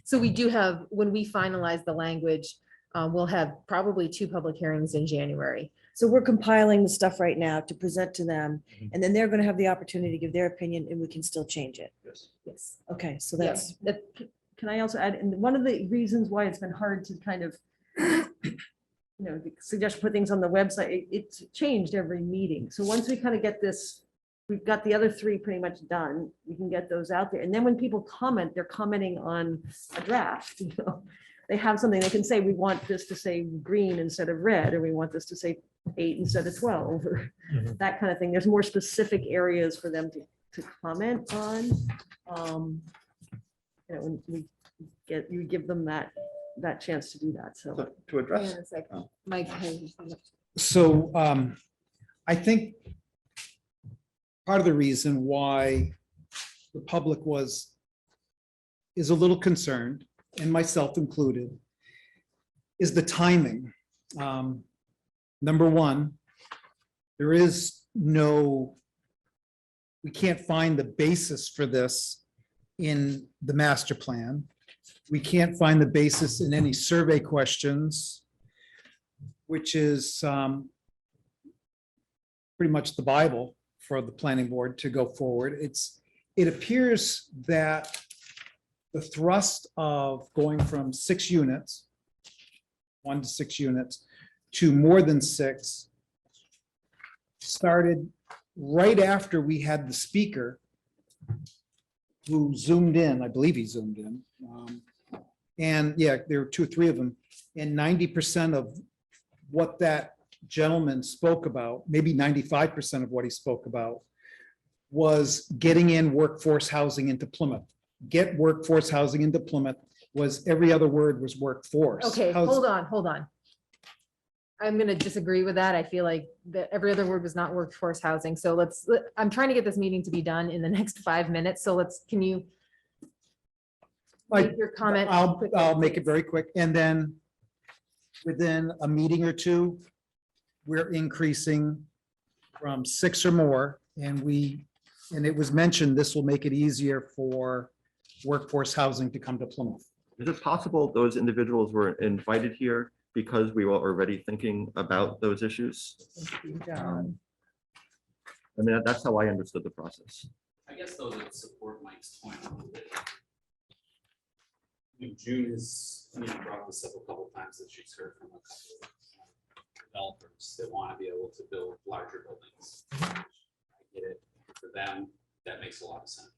[SPEAKER 1] So we do have, when we finalize the language, we'll have probably 2 public hearings in January.
[SPEAKER 11] So we're compiling the stuff right now to present to them, and then they're going to have the opportunity to give their opinion, and we can still change it.
[SPEAKER 1] Yes.
[SPEAKER 11] Okay, so
[SPEAKER 1] Yes.
[SPEAKER 11] that's,
[SPEAKER 5] Can I also add, and one of the reasons why it's been hard to kind of, suggest put things on the website, it's changed every meeting. So once we kind of get this, we've got the other 3 pretty much done, we can get those out there. And then when people comment, they're commenting on a draft, They have something, they can say, we want this to say green instead of red, or we want this to say 8 instead of 12, or that kind of thing. There's more specific areas for them to to comment on. When you give them that chance to do that, so.
[SPEAKER 4] So to address,
[SPEAKER 1] Hang on a second. Mike.
[SPEAKER 6] So I think part of the reason why the public is a little concerned, and myself included, is the timing. Number one, there is we can't find the basis for this in the master plan. We can't find the basis in any survey questions, which is pretty much the Bible for the planning board to go forward. It appears that the thrust of going from 6 units, 1 to 6 units, to more than 6 started right after we had the speaker who zoomed in. I believe he zoomed in. And yeah, there were 2 or 3 of them. And 90% of what that gentleman spoke about, maybe 95% of what he spoke about, was getting in workforce housing into Plymouth. Get workforce housing into Plymouth was every other word was workforce.
[SPEAKER 1] Okay, hold on. I'm gonna disagree with that. I feel like that every other word was not workforce housing. So I'm trying to get this meeting to be done in the next 5 minutes. So can you make your comment?
[SPEAKER 6] I'll make it very quick. And then within a meeting or 2, we're increasing from 6 or more. And it was mentioned, this will make it easier for workforce housing to come to Plymouth.
[SPEAKER 4] is it possible those individuals were invited here because we were already thinking about those issues? I mean, that's how I understood the process.
[SPEAKER 10] I guess though, to support Mike's point a little bit. June has, brought this up a couple times that she's heard from a couple of developers that want to be able to build larger buildings. I get it. For them, that makes a lot of sense.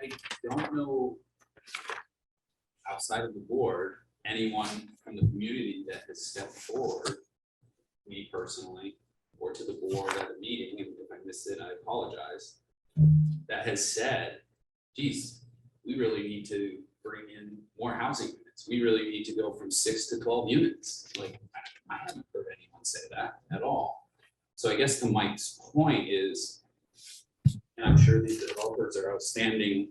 [SPEAKER 10] I don't know, outside of the board, anyone from the community that has stepped forward, me personally, or to the board at a meeting, and if I missed it, I apologize, that has said, geez, we really need to bring in more housing units. We really need to go from 6 to 12 units. Like, I haven't heard anyone say that at all. So I guess to Mike's point is, and I'm sure these developers are outstanding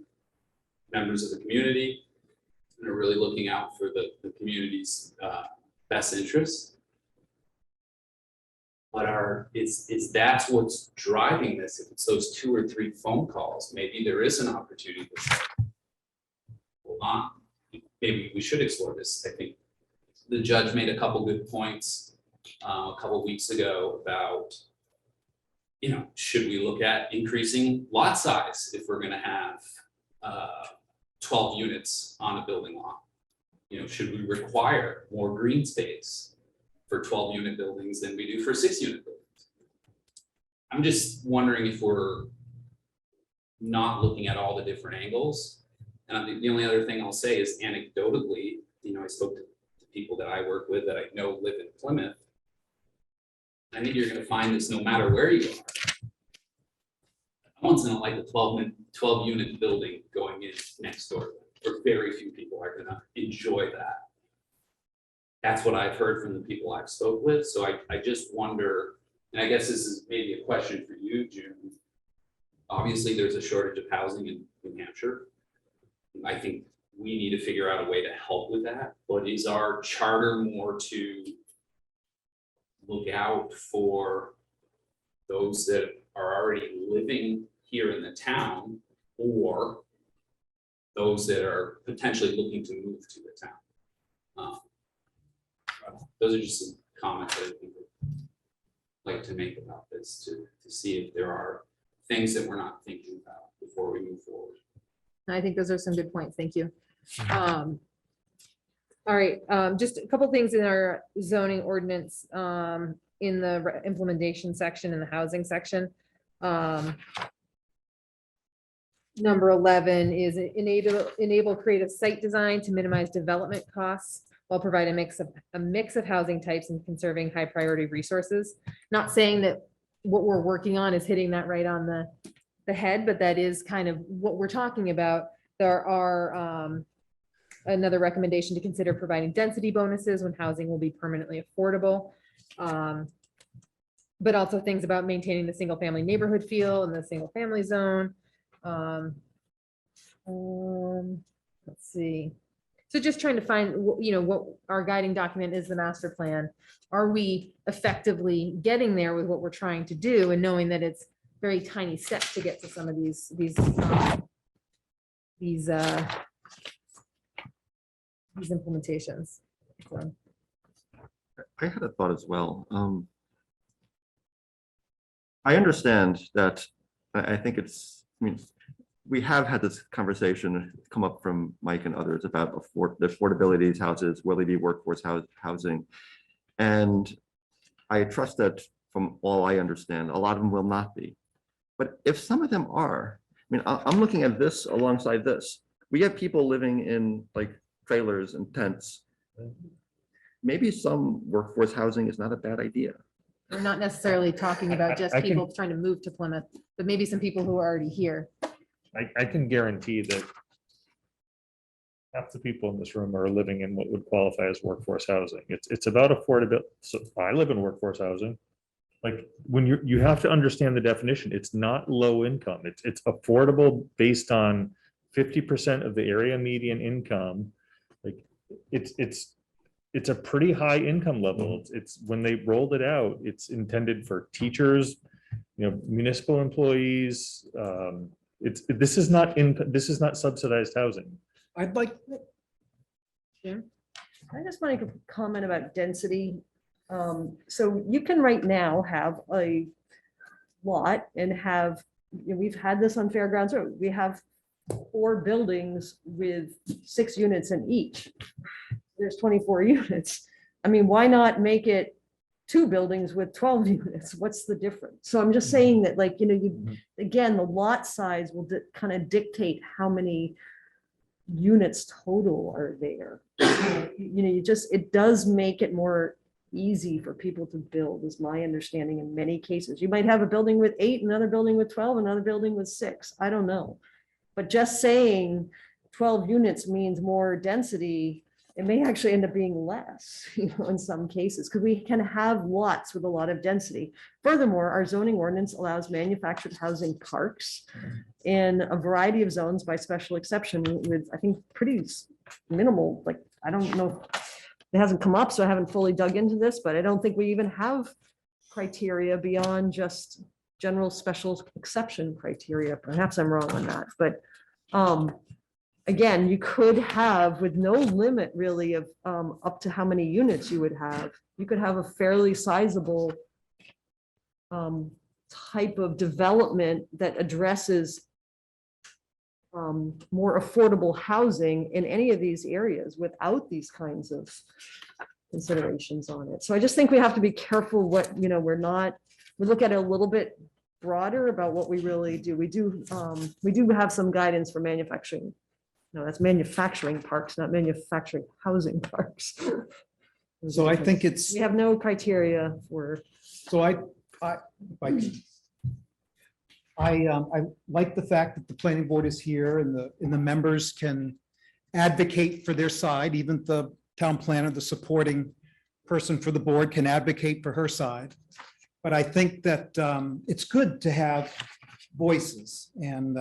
[SPEAKER 10] members of the community and are really looking out for the community's best interests. But is that's what's driving this? If it's those 2 or 3 phone calls, maybe there is an opportunity to say, hold on, maybe we should explore this. I think the judge made a couple good points a couple weeks ago about, should we look at increasing lot size if we're going to have 12 units on a building lot? Should we require more green space for 12-unit buildings than we do for 6-unit buildings? I'm just wondering if we're not looking at all the different angles. And the only other thing I'll say is anecdotally, I spoke to people that I work with that I know live in Plymouth. I think you're going to find this no matter where you are. No one's going to like a 12-unit building going in next door, or very few people are going to enjoy that. That's what I've heard from the people I've spoke with. So I just wonder, and I guess this is maybe a question for you, June. Obviously, there's a shortage of housing in New Hampshire. I think we need to figure out a way to help with that. But is our charter more to look out for those that are already living here in the town, or those that are potentially looking to move to the town? Those are just some comments that I think I'd like to make about this to see if there are things that we're not thinking about before we move forward.
[SPEAKER 1] I think those are some good points. Thank you. All right, just a couple things in our zoning ordinance, in the implementation section, in the housing section. Number 11 is enable creative site design to minimize development costs while providing a mix of housing types and conserving high priority resources. Not saying that what we're working on is hitting that right on the head, but that is kind of what we're talking about. There are, another recommendation to consider providing density bonuses when housing will be permanently affordable. But also things about maintaining the single family neighborhood feel and the single family zone. Let's see. So just trying to find, what our guiding document is, the master plan. Are we effectively getting there with what we're trying to do, and knowing that it's very tiny steps to get to some of these implementations. So,
[SPEAKER 4] I had a thought as well. I understand that, I think it's, I mean, we have had this conversation come up from Mike and others about the affordability of these houses, will they be workforce housing? And I trust that from all I understand, a lot of them will not be. But if some of them are, I mean, I'm looking at this alongside this. We have people living in like trailers and tents. Maybe some workforce housing is not a bad idea.
[SPEAKER 1] we're not necessarily talking about just
[SPEAKER 3] I can-
[SPEAKER 1] people trying to move to Plymouth, but maybe some people who are already here.
[SPEAKER 3] I can guarantee that half the people in this room are living in what would qualify as workforce housing. It's about affordability. So I live in workforce housing. Like, when you have to understand the definition, it's not low income. It's affordable based on 50% of the area median income. Like, it's a pretty high income level. It's when they rolled it out, it's intended for teachers, municipal employees. This is not subsidized housing.
[SPEAKER 6] I'd like,
[SPEAKER 5] I just want to comment about density. So you can right now have a lot and have, we've had this on Fairgrounds Road. We have 4 buildings with 6 units in each. There's 24 units. I mean, why not make it 2 buildings with 12 units? What's the difference? So I'm just saying that, like, again, the lot size will kind of dictate how many units total are there. It does make it more easy for people to build, is my understanding in many cases. You might have a building with 8, another building with 12, another building with 6. I don't know. But just saying 12 units means more density, it may actually end up being less, in some cases, because we can have lots with a lot of density. Furthermore, our zoning ordinance allows manufactured housing parks in a variety of zones by special exception with, I think, pretty minimal, like, I don't know, it hasn't come up, so I haven't fully dug into this, but I don't think we even have criteria beyond just general special exception criteria. Perhaps I'm wrong on that, but again, you could have, with no limit really of up to how many units you would have, you could have a fairly sizable type of development that addresses more affordable housing in any of these areas without these kinds of considerations on it. So I just think we have to be careful what, we look at it a little bit broader about what we really do. We do have some guidance for manufacturing. No, that's manufacturing parks, not manufacturing housing parks.
[SPEAKER 6] so I think it's,
[SPEAKER 5] We have no criteria for,
[SPEAKER 6] so I like the fact that the planning board is here and the members can advocate for their side. Even the town planner, the supporting person for the board, can advocate for her side. But I think that it's good to have voices, and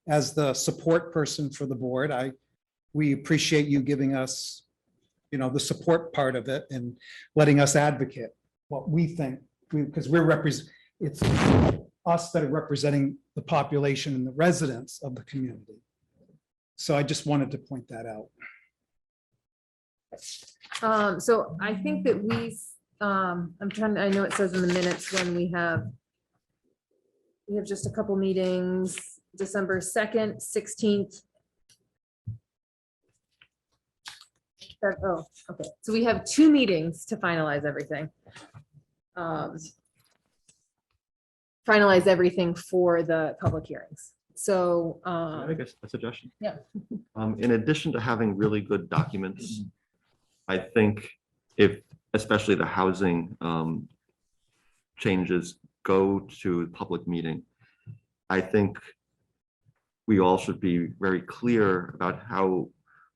[SPEAKER 6] as the support person for the board, we appreciate you giving us, the support part of it and letting us advocate what we think, because it's us that are representing the population and the residents of the community. So I just wanted to point that out.
[SPEAKER 1] So I think that I know it says in the minutes when we have just a couple meetings, December 2nd, 16th. Oh, okay. So we have 2 meetings to finalize everything. Finalize everything for the public hearings. So,
[SPEAKER 4] Can I make a suggestion?
[SPEAKER 1] Yeah.
[SPEAKER 4] In addition to having really good documents, I think especially the housing changes go to public meeting, I think we all should be very clear about how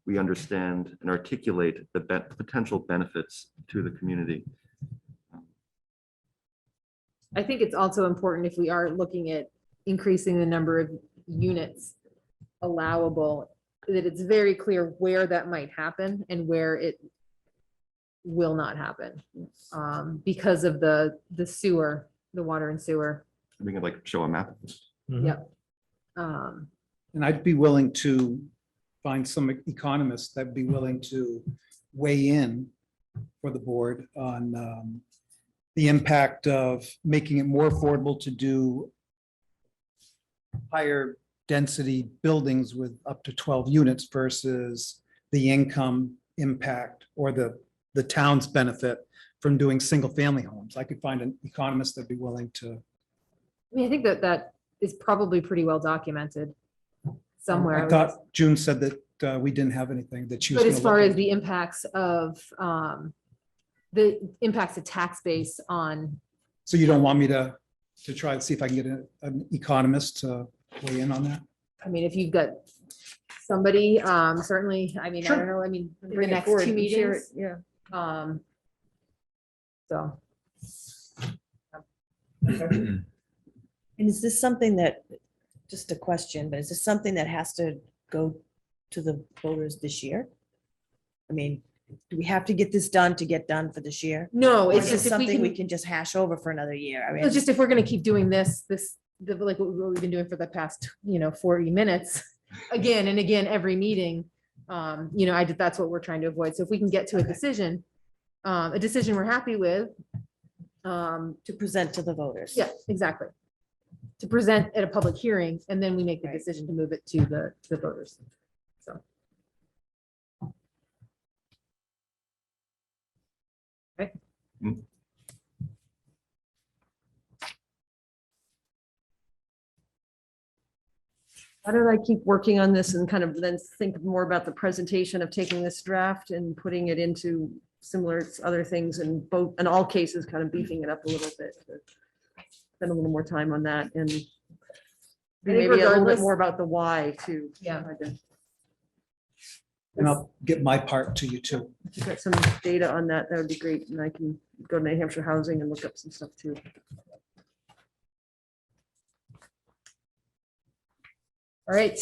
[SPEAKER 4] we understand and articulate the potential benefits to the community.
[SPEAKER 1] I think it's also important if we are looking at increasing the number of units allowable, that it's very clear where that might happen and where it will not happen. Because of the sewer, the water and sewer.
[SPEAKER 4] We can like show a map.
[SPEAKER 1] Yep.
[SPEAKER 6] And I'd be willing to find some economists that'd be willing to weigh in for the board on the impact of making it more affordable to do higher density buildings with up to 12 units versus the income impact or the town's benefit from doing single family homes. I could find an economist that'd be willing to.
[SPEAKER 1] I mean, I think that is probably pretty well documented somewhere.
[SPEAKER 6] I thought June said that we didn't have anything that she was.
[SPEAKER 1] But as
[SPEAKER 6] gonna
[SPEAKER 1] far
[SPEAKER 6] look
[SPEAKER 1] as
[SPEAKER 6] at.
[SPEAKER 1] the impacts of the tax base on,
[SPEAKER 6] So you don't want me to try to see if I can get an economist to weigh in on that?
[SPEAKER 1] I mean, if you've got somebody, certainly, I mean, I
[SPEAKER 5] Sure.
[SPEAKER 1] don't know, I mean, in the
[SPEAKER 5] Bring it
[SPEAKER 1] next
[SPEAKER 5] forward
[SPEAKER 1] two
[SPEAKER 5] and share it,
[SPEAKER 1] meetings.
[SPEAKER 5] Yeah.
[SPEAKER 1] So,
[SPEAKER 11] And is this something that, just a question, but is this something that has to go to the voters this year? I mean, do we have to get this done to get done for this year?
[SPEAKER 1] no,
[SPEAKER 11] Or
[SPEAKER 1] it's
[SPEAKER 11] is
[SPEAKER 1] just
[SPEAKER 11] this
[SPEAKER 1] if we
[SPEAKER 11] something we
[SPEAKER 1] can,
[SPEAKER 11] can just hash over for another year? I mean,
[SPEAKER 1] it's just if we're gonna keep doing like what we've been doing for the past, 40 minutes, again and again, every meeting, that's what we're trying to avoid. So if we can get to a decision we're happy with.
[SPEAKER 11] to present to the voters.
[SPEAKER 1] Yeah, exactly. To present at a public hearing, and then we make the
[SPEAKER 11] Right.
[SPEAKER 1] decision to move it to the voters. So. Okay.
[SPEAKER 4] Mm.
[SPEAKER 5] How did I keep working on this and kind of then think more about the presentation of taking this draft and putting it into similar other things in all cases, kind of beefing it up a little bit. Spend a little more time on that and maybe a little bit
[SPEAKER 1] regardless-
[SPEAKER 5] more about the why too.
[SPEAKER 1] Yeah.
[SPEAKER 6] And I'll get my part to you too.
[SPEAKER 5] If you've got some data on that, that would be great. And I can go to New Hampshire Housing and look up some stuff too.
[SPEAKER 1] All right.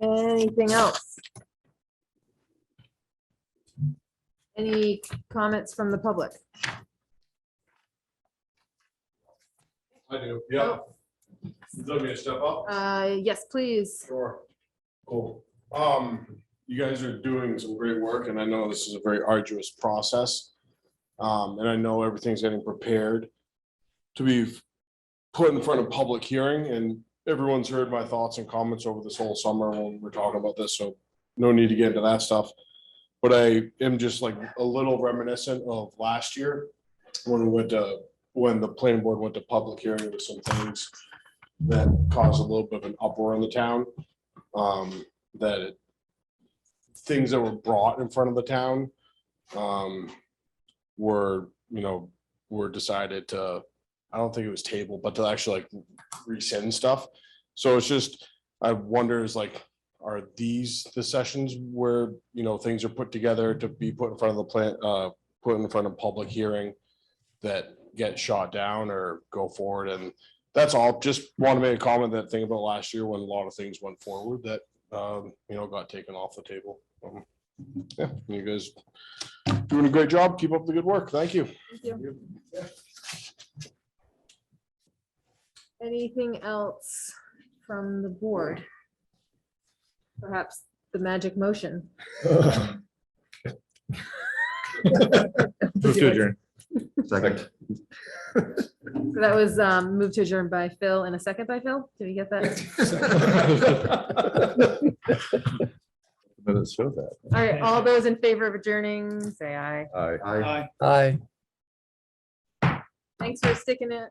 [SPEAKER 1] Anything else? Any comments from the public?
[SPEAKER 12] I do, yeah. You want me to step up?
[SPEAKER 1] Yes, please.
[SPEAKER 12] Sure. Cool. You guys are doing some great work and I know this is a very arduous process. And I know everything's getting prepared to be put in front of public hearing and everyone's heard my thoughts and comments over this whole summer when we're talking about this, so no need to get into that stuff. But I am just like a little reminiscent of last year when the planning board went to public hearing with some things that caused a little bit of an uproar in the town. Things that were brought in front of the town were decided to, I don't think it was tabled, but to actually like rescind stuff. So it's just, I wonder is like, are these the sessions where, things are put together to be put in front of the put in front of public hearing that get shot down or go forward? And that's all. Just want to make a comment that thing about last year when a lot of things went forward that, got taken off the table. Yeah, you guys doing a great job. Keep up the good work. Thank you.
[SPEAKER 1] Thank you. Anything else from the board? Perhaps the magic motion.
[SPEAKER 3] Move to adjourn.
[SPEAKER 4] Second.
[SPEAKER 1] So that was moved to adjourn by Phil and a second by Phil. Did we get that?
[SPEAKER 9] Minutes show that.
[SPEAKER 1] All right, all those in favor of adjourning, say aye.
[SPEAKER 9] Aye.
[SPEAKER 4] Aye.
[SPEAKER 2] Aye.
[SPEAKER 1] Thanks for sticking it.